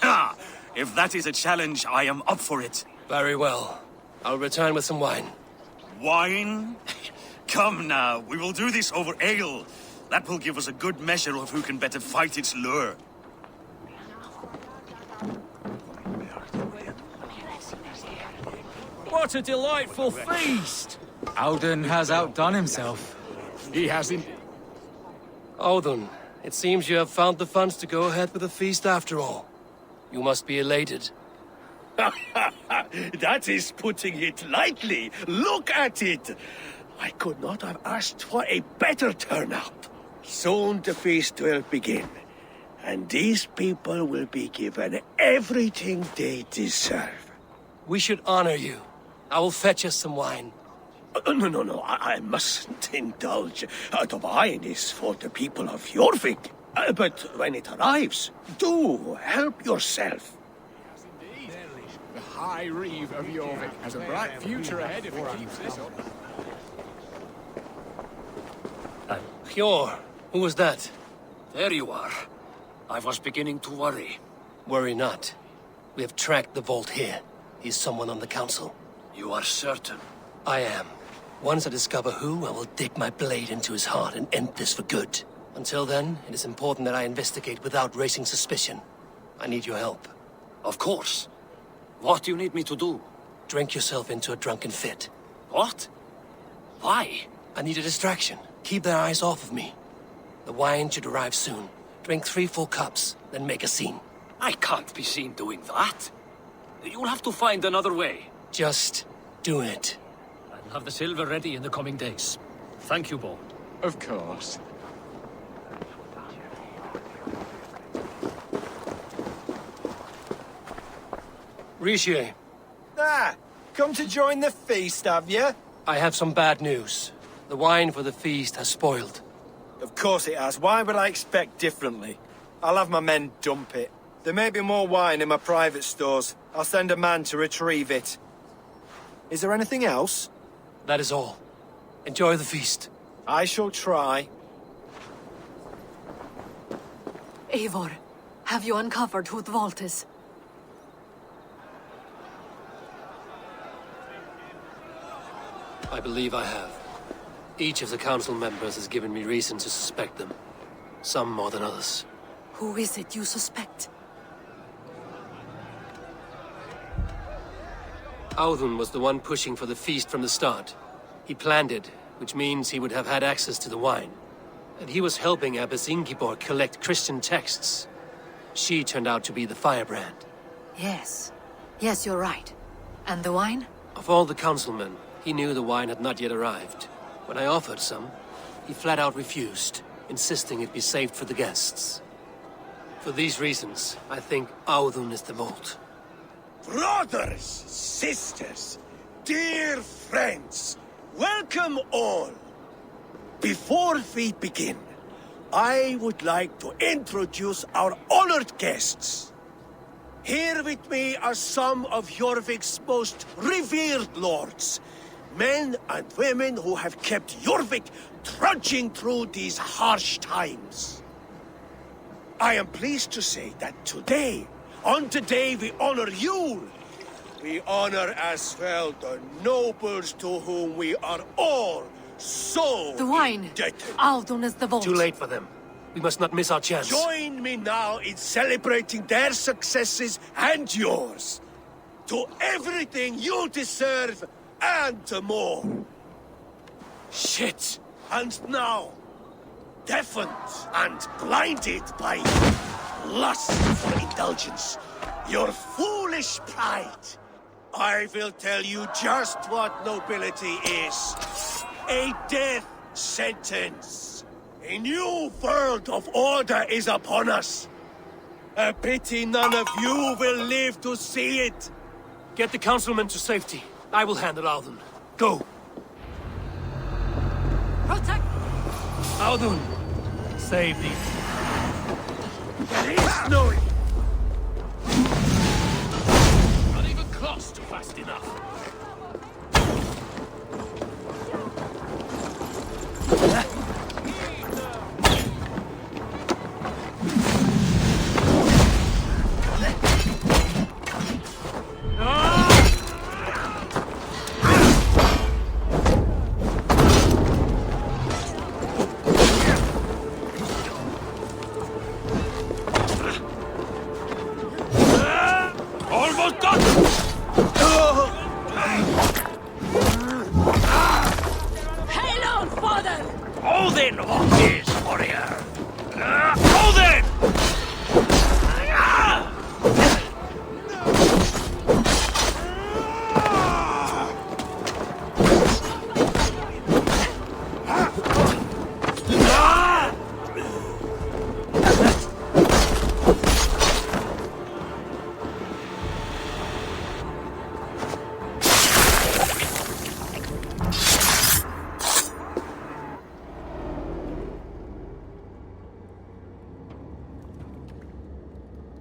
Ha! If that is a challenge, I am up for it. Very well. I'll return with some wine. Wine? Come now, we will do this over ale. That will give us a good measure of who can better fight its lure. What a delightful feast! Alden has outdone himself. He hasn't. Audun, it seems you have found the funds to go ahead with the feast after all. You must be elated. That is putting it lightly. Look at it. I could not have asked for a better turnout. Soon the feast will begin, and these people will be given everything they deserve. We should honor you. I will fetch us some wine. No, I mustn't indulge. The wine is for the people of Jorvik. But when it arrives, do help yourself. The High Reeve of Jorvik has a bright future ahead if it keeps this up. Hjorr, who was that? There you are. I was beginning to worry. Worry not. We have tracked the vault here. He's someone on the council. You are certain? I am. Once I discover who, I will dig my blade into his heart and end this for good. Until then, it is important that I investigate without raising suspicion. I need your help. Of course. What do you need me to do? Drink yourself into a drunken fit. What? Why? I need a distraction. Keep their eyes off of me. The wine should arrive soon. Drink 3 full cups, then make a scene. I can't be seen doing that. You'll have to find another way. Just do it. I'll have the silver ready in the coming days. Thank you, Bo. Of course. Rishi. Come to join the feast, have you? I have some bad news. The wine for the feast has spoiled. Of course it has. Why would I expect differently? I'll have my men dump it. There may be more wine in my private stores. I'll send a man to retrieve it. Is there anything else? That is all. Enjoy the feast. I shall try. Eivor, have you uncovered who the vault is? I believe I have. Each of the council members has given me reason to suspect them. Some more than others. Who is it you suspect? Audun was the one pushing for the feast from the start. He planned it, which means he would have had access to the wine. And he was helping Abbess Ingeborg collect Christian texts. She turned out to be the Firebrand. Yes. Yes, you're right. And the wine? Of all the councilmen, he knew the wine had not yet arrived. When I offered some, he flat out refused, insisting it be saved for the guests. For these reasons, I think Audun is the vault. Brothers, sisters, dear friends, welcome all. Before we begin, I would like to introduce our honored guests. Here with me are some of Jorvik's most revered lords, men and women who have kept Jorvik trudging through these harsh times. I am pleased to say that today, on the day we honor Yule, we honor as well the nobles to whom we are all so the wine. indebted. Audun is the vault. Too late for them. We must not miss our chance. Join me now in celebrating their successes and yours. To everything you deserve and more. Shit! And now, deafened and blinded by lust for indulgence, your foolish pride, I will tell you just what nobility is. A death sentence. A new world of order is upon us. A pity none of you will live to see it. Get the councilmen to safety. I will handle Audun. Go. Protect! Audun, save these. There is no... Not even close to fast enough. On this, warrior! Go then!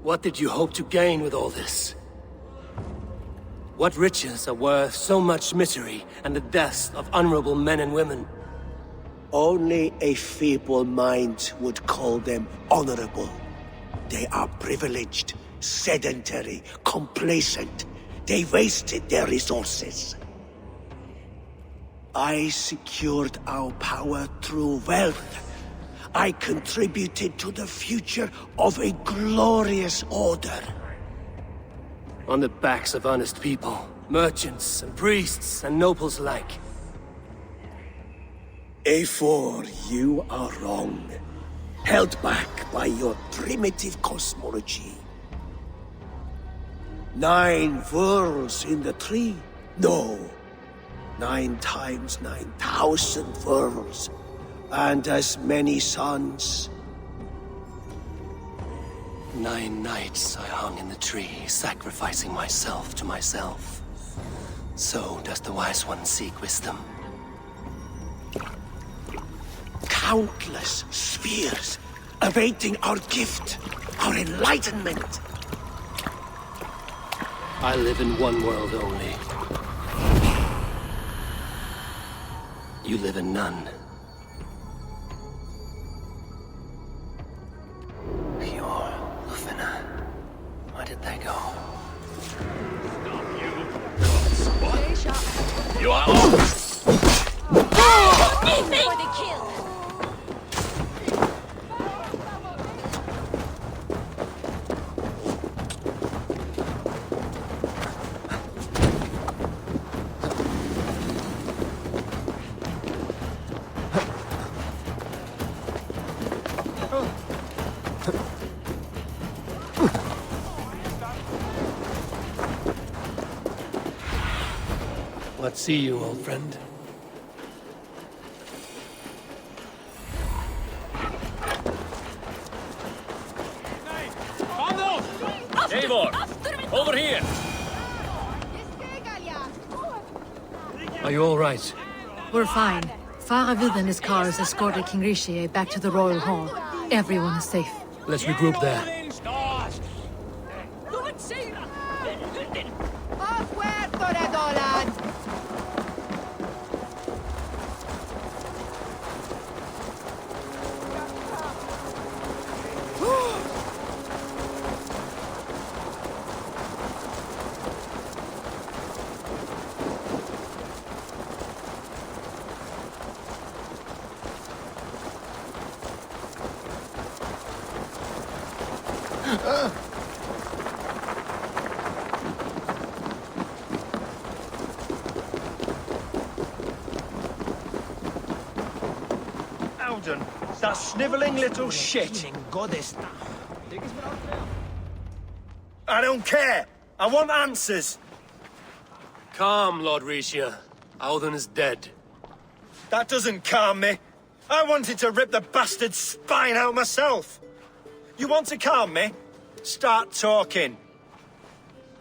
What did you hope to gain with all this? What riches are worth so much misery and the deaths of honorable men and women? Only a feeble mind would call them honorable. They are privileged, sedentary, complacent. They wasted their resources. I secured our power through wealth. I contributed to the future of a glorious order. On the backs of honest people, merchants and priests and nobles alike. Eivor, you are wrong. Held back by your primitive cosmology. 9 worlds in the tree? No. 9 times 9,000 worlds. And as many suns. 9 nights I hung in the tree, sacrificing myself to myself. So does the wise one seek wisdom. Countless spheres, awaiting our gift, our enlightenment. I live in one world only. You live in none. Hjorr, Ljufvina. Where did they go? You are off! For the kill! What see you, old friend? Eivor, over here! Are you all right? We're fine. Firebrand and his cars escorted King Rishi back to the Royal Hall. Everyone is safe. Let's regroup there. Alden, that snivelling little shit. I don't care. I want answers. Calm, Lord Rishia. Auden is dead. That doesn't calm me. I wanted to rip the bastard's spine out myself. You want to calm me? Start talking.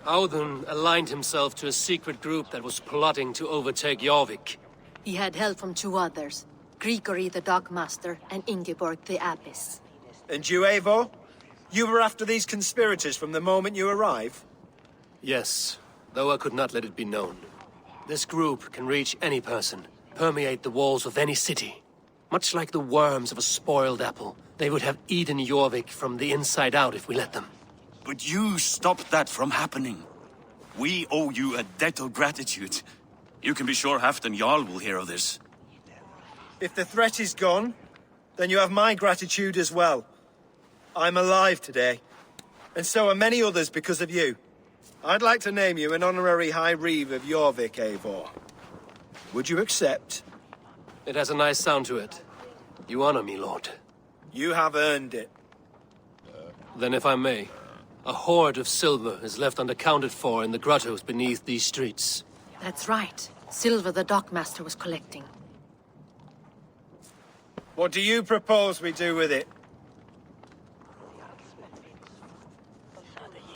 Auden aligned himself to a secret group that was plotting to overtake Jorvik. He had help from 2 others. Grigory the Dogmaster and Ingeborg the Abbess. And you, Eivor? You were after these conspirators from the moment you arrived? Yes, though I could not let it be known. This group can reach any person, permeate the walls of any city. Much like the worms of a spoiled apple, they would have eaten Jorvik from the inside out if we let them. But you stopped that from happening. We owe you a debt of gratitude. You can be sure Halfdan Jarl will hear of this. If the threat is gone, then you have my gratitude as well. I'm alive today, and so are many others because of you. I'd like to name you an honorary High Reeve of Jorvik, Eivor. Would you accept? It has a nice sound to it. You honor me, Lord. You have earned it. Then if I may, a hoard of silver is left unaccounted for in the grottos beneath these streets. That's right. Silver the dockmaster was collecting. What do you propose we do with it?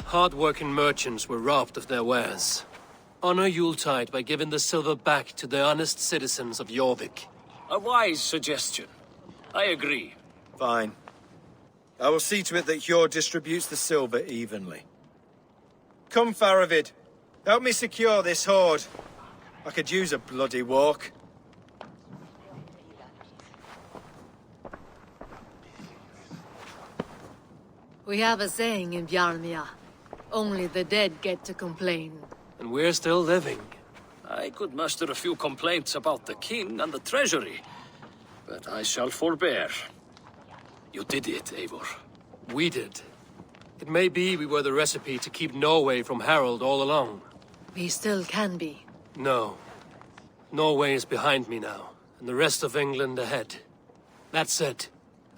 Hard-working merchants were robbed of their wares. Honor Yuletide by giving the silver back to the honest citizens of Jorvik. A wise suggestion. I agree. Fine. I will see to it that Hjorr distributes the silver evenly. Come, Faravid. Help me secure this hoard. I could use a bloody walk. We have a saying in Bjarnmia. Only the dead get to complain. And we're still living. I could muster a few complaints about the king and the treasury, but I shall forbear. You did it, Eivor. We did. It may be we were the recipe to keep Norway from Harold all along. We still can be. No. Norway is behind me now, and the rest of England ahead. That said,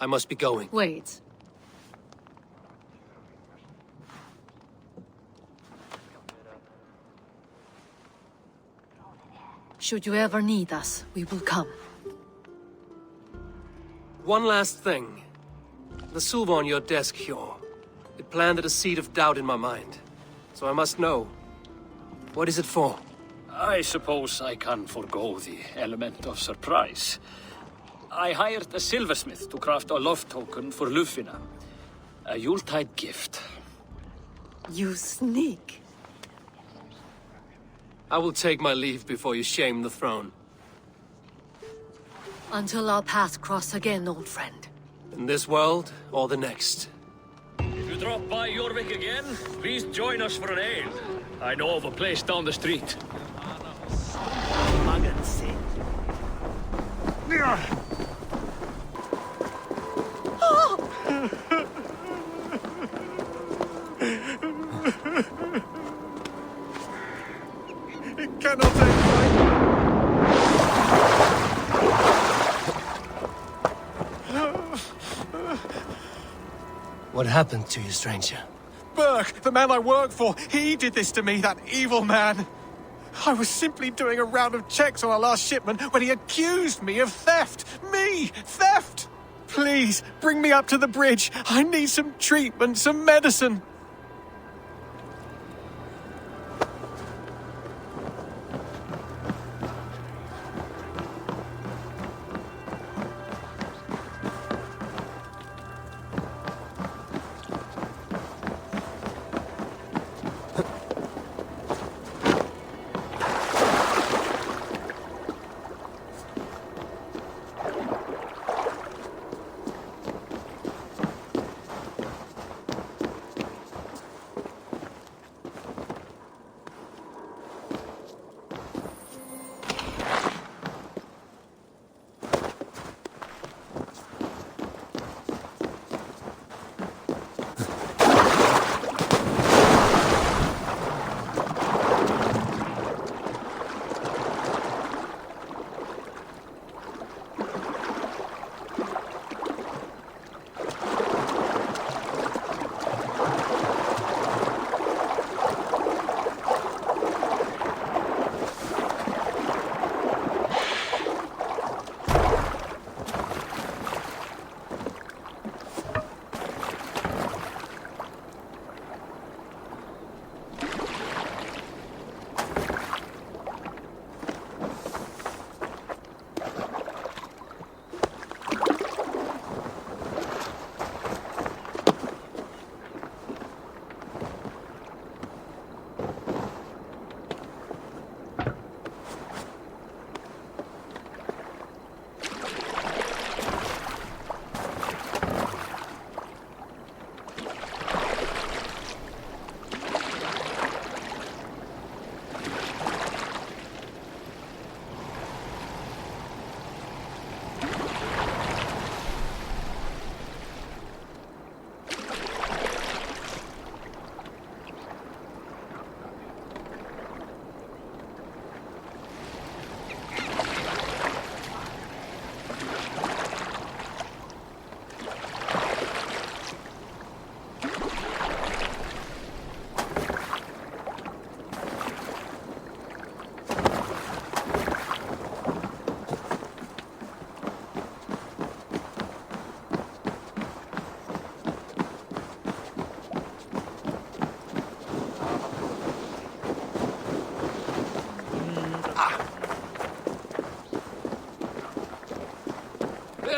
I must be going. Wait. Should you ever need us, we will come. One last thing. The silver on your desk, Hjorr. It planted a seed of doubt in my mind. So I must know. What is it for? I suppose I can forego the element of surprise. I hired a silversmith to craft a love token for Ljufvina. A Yuletide gift. You sneak. I will take my leave before you shame the throne. Until our paths cross again, old friend. In this world, or the next. If you drop by Jorvik again, please join us for an ale. I know of a place down the street. It cannot end right. What happened to you, stranger? Burke, the man I work for, he did this to me, that evil man. I was simply doing a round of checks on our last shipment when he accused me of theft. Me! Theft! Please, bring me up to the bridge. I need some treatment, some medicine.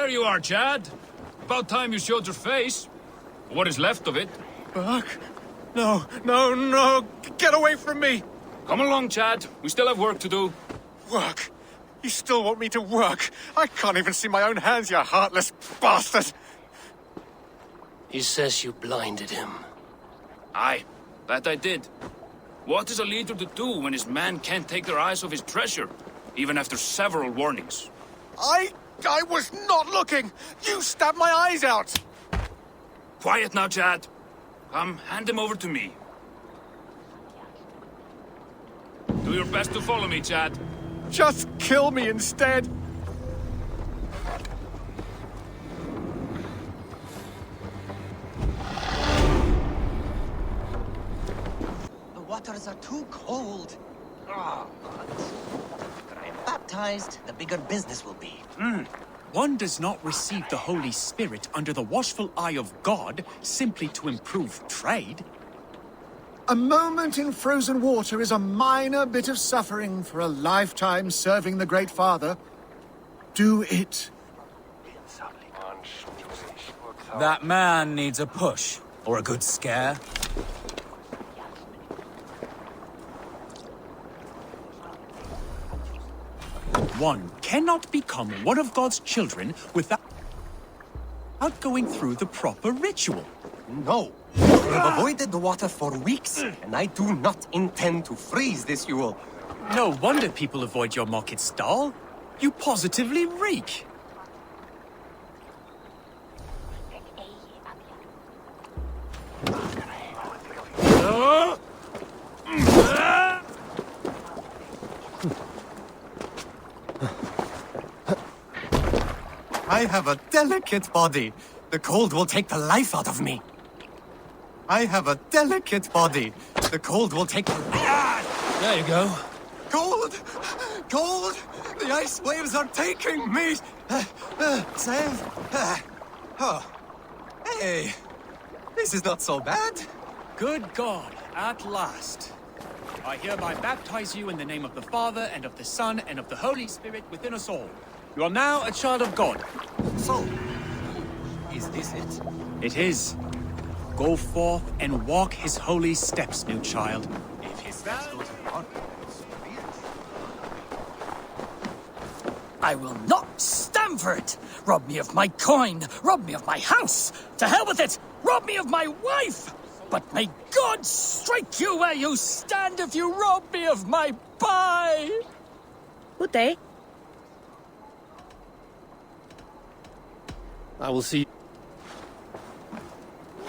There you are, Chad. About time you showed your face. What is left of it. Buck? No, no, no! Get away from me! Come along, Chad. We still have work to do. Work? You still want me to work? I can't even see my own hands, you heartless bastard! He says you blinded him. Aye, that I did. What is a leader to do when his men can't take their eyes off his treasure, even after several warnings? I was not looking! You stabbed my eyes out! Quiet now, Chad. Come, hand him over to me. Do your best to follow me, Chad. Just kill me instead! The waters are too cold. But I'm baptized, the bigger business will be. One does not receive the Holy Spirit under the watchful eye of God simply to improve trade. A moment in frozen water is a minor bit of suffering for a lifetime serving the Great Father. Do it. That man needs a push, or a good scare. One cannot become one of God's children without going through the proper ritual. No. We have avoided the water for weeks, and I do not intend to freeze this Yule. No wonder people avoid your market stall. You positively reek. I have a delicate body. The cold will take the life out of me. I have a delicate body. The cold will take the... There you go. Cold! Cold! The ice waves are taking me! Save? Oh. Hey. This is not so bad. Good God, at last. I hereby baptize you in the name of the Father, and of the Son, and of the Holy Spirit within us all. You are now a child of God. So, is this it? It is. Go forth and walk his holy steps, new child. If his steps go to God, I will not stand for it! Rob me of my coin! Rob me of my house! To hell with it! Rob me of my wife! But may God strike you where you stand if you rob me of my pie! Would they? I will see.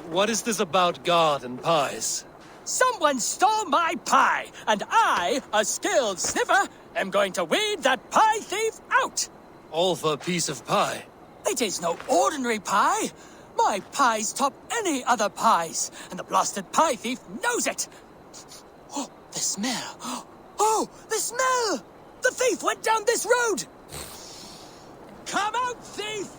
What is this about God and pies? Someone stole my pie, and I, a skilled sniffer, am going to weed that pie thief out! All for a piece of pie. It is no ordinary pie! My pies top any other pies, and the blasted pie thief knows it! Oh, the smell! Oh, the smell! The thief went down this road! Come out, thief!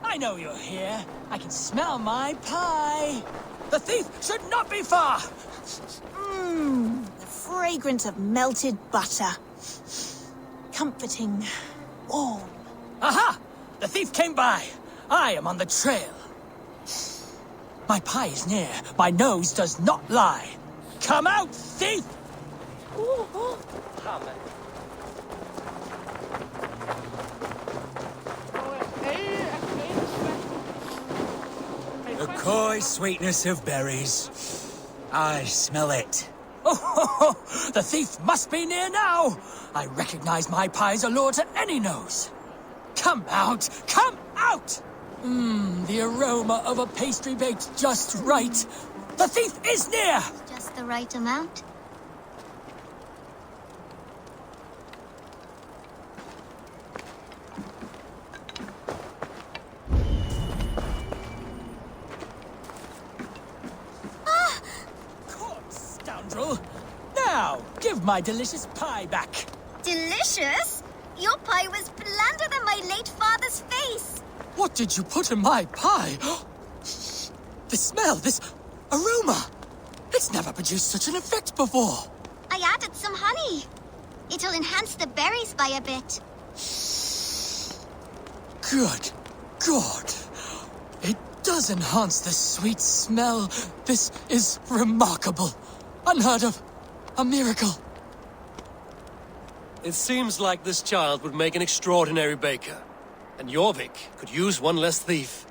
I know you're here. I can smell my pie. The thief should not be far! The fragrance of melted butter. Comforting. Warm. Aha! The thief came by. I am on the trail. My pie is near. My nose does not lie. Come out, thief! The coy sweetness of berries. I smell it. Oh, the thief must be near now. I recognize my pie's allure to any nose. Come out! Come out! The aroma of a pastry baked just right. The thief is near! Just the right amount. Scoundrel! Now, give my delicious pie back. Delicious? Your pie was blander than my late father's face. What did you put in my pie? The smell, this aroma. It's never produced such an effect before. I added some honey. It'll enhance the berries by a bit. Good. God! It does enhance the sweet smell. This is remarkable. Unheard of. A miracle. It seems like this child would make an extraordinary baker. And Jorvik could use one less thief.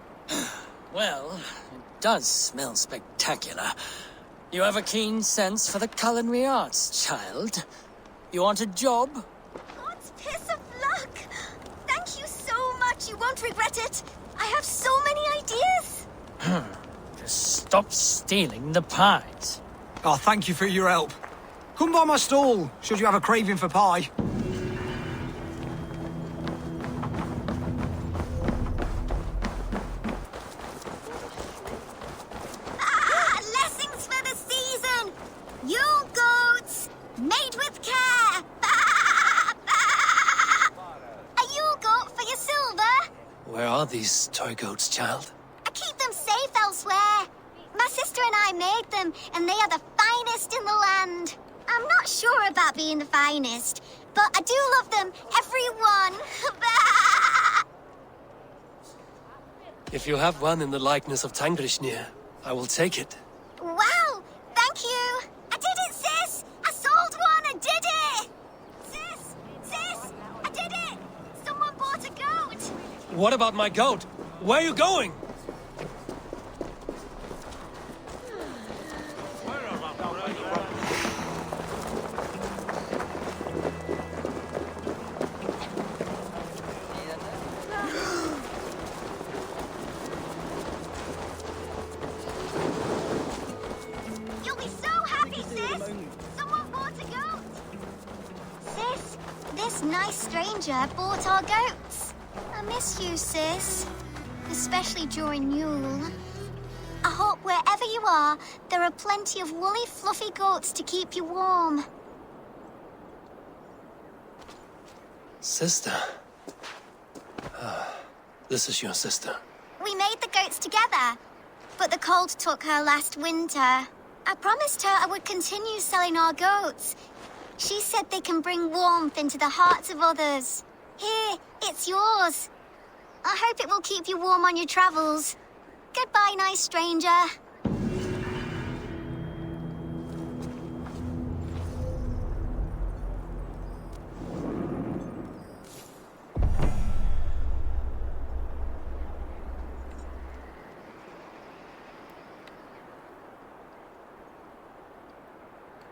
Well, it does smell spectacular. You have a keen sense for the culinary arts, child. You want a job? God's piss of luck! Thank you so much, you won't regret it. I have so many ideas. Just stop stealing the pies. Oh, thank you for your help. Come by my stall, should you have a craving for pie. Lessons for the season! Yule goats, made with care! A Yule goat for your silver? Where are these toy goats, child? I keep them safe elsewhere. My sister and I made them, and they are the finest in the land. I'm not sure about being the finest, but I do love them, every one. If you have one in the likeness of Tangrishnir, I will take it. Wow, thank you. I did it, sis. I sold one and did it. Sis, I did it. Someone bought a goat. What about my goat? Where are you going? You'll be so happy, sis. Someone bought a goat. Sis, this nice stranger bought our goats. I miss you, sis. Especially during Yule. I hope wherever you are, there are plenty of woolly, fluffy goats to keep you warm. Sister. This is your sister. We made the goats together, but the cold took her last winter. I promised her I would continue selling our goats. She said they can bring warmth into the hearts of others. Here, it's yours. I hope it will keep you warm on your travels. Goodbye, nice stranger.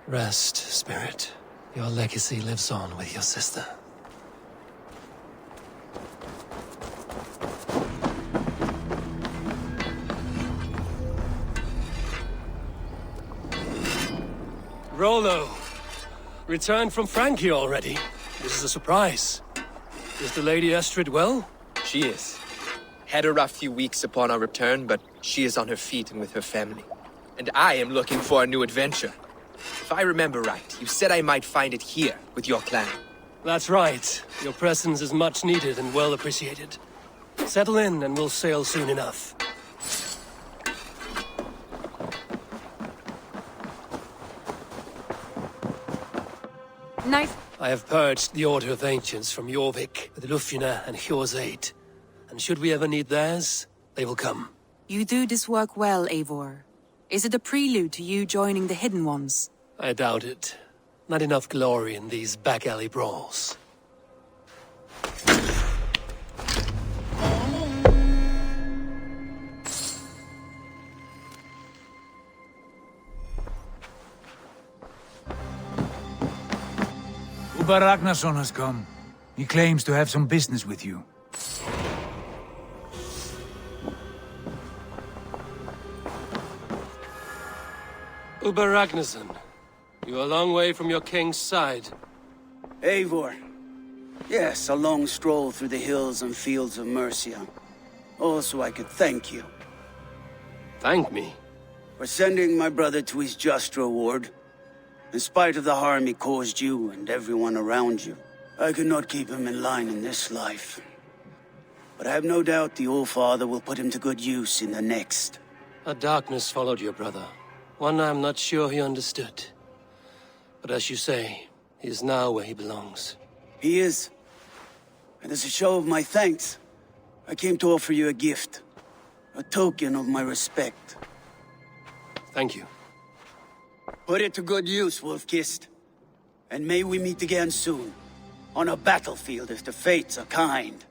Rest, spirit. Your legacy lives on with your sister. Rollo! Returned from Frankie already. This is a surprise. Is the Lady Estrid well? She is. Had a rough few weeks upon our return, but she is on her feet and with her family. And I am looking for a new adventure. If I remember right, you said I might find it here, with your clan. That's right. Your presence is much needed and well appreciated. Settle in and we'll sail soon enough. Nice. I have purged the Order of Ancients from Jorvik with Ljufvina and Hjorr's aid. And should we ever need theirs, they will come. You do this work well, Eivor. Is it a prelude to you joining the Hidden Ones? I doubt it. Not enough glory in these back-alley brawls. Ubba Ragnarsson has come. He claims to have some business with you. Ubba Ragnarsson, you're a long way from your king's side. Eivor. Yes, a long stroll through the hills and fields of Mercia. Also, I could thank you. Thank me? For sending my brother to his just reward. In spite of the harm he caused you and everyone around you, I could not keep him in line in this life. But I have no doubt the Old Father will put him to good use in the next. A darkness followed your brother. One I'm not sure he understood. But as you say, he is now where he belongs. He is. And as a show of my thanks, I came to offer you a gift. A token of my respect. Thank you. Put it to good use, Wolf-Kissed. And may we meet again soon. On a battlefield if the fates are kind.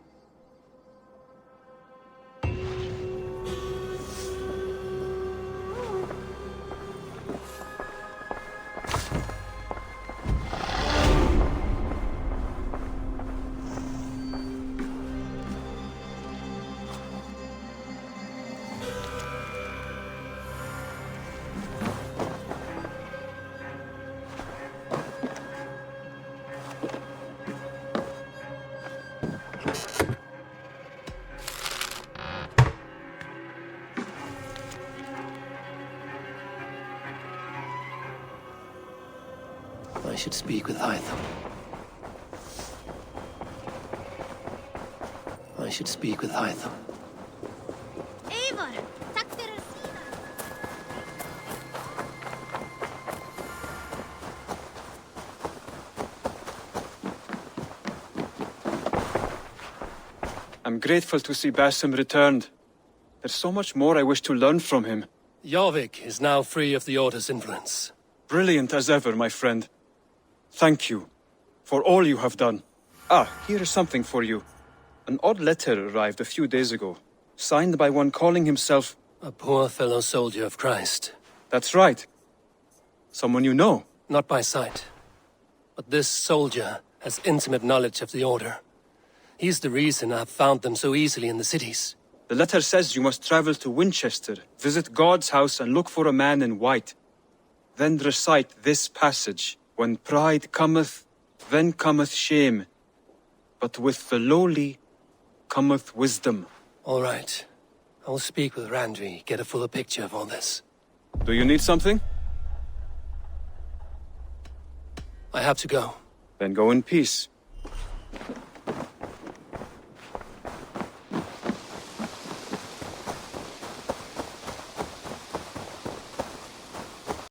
I should speak with Eivor. I should speak with Eivor. Eivor, tack för sina. I'm grateful to see Basim returned. There's so much more I wish to learn from him. Jorvik is now free of the Order's influence. Brilliant as ever, my friend. Thank you for all you have done. Ah, here is something for you. An odd letter arrived a few days ago, signed by one calling himself... A poor fellow soldier of Christ. That's right. Someone you know? Not by sight. But this soldier has intimate knowledge of the Order. He's the reason I've found them so easily in the cities. The letter says you must travel to Winchester, visit God's house and look for a man in white. Then recite this passage. When pride cometh, then cometh shame. But with the lowly cometh wisdom. All right. I will speak with Randvi, get a fuller picture of all this. Do you need something? I have to go. Then go in peace.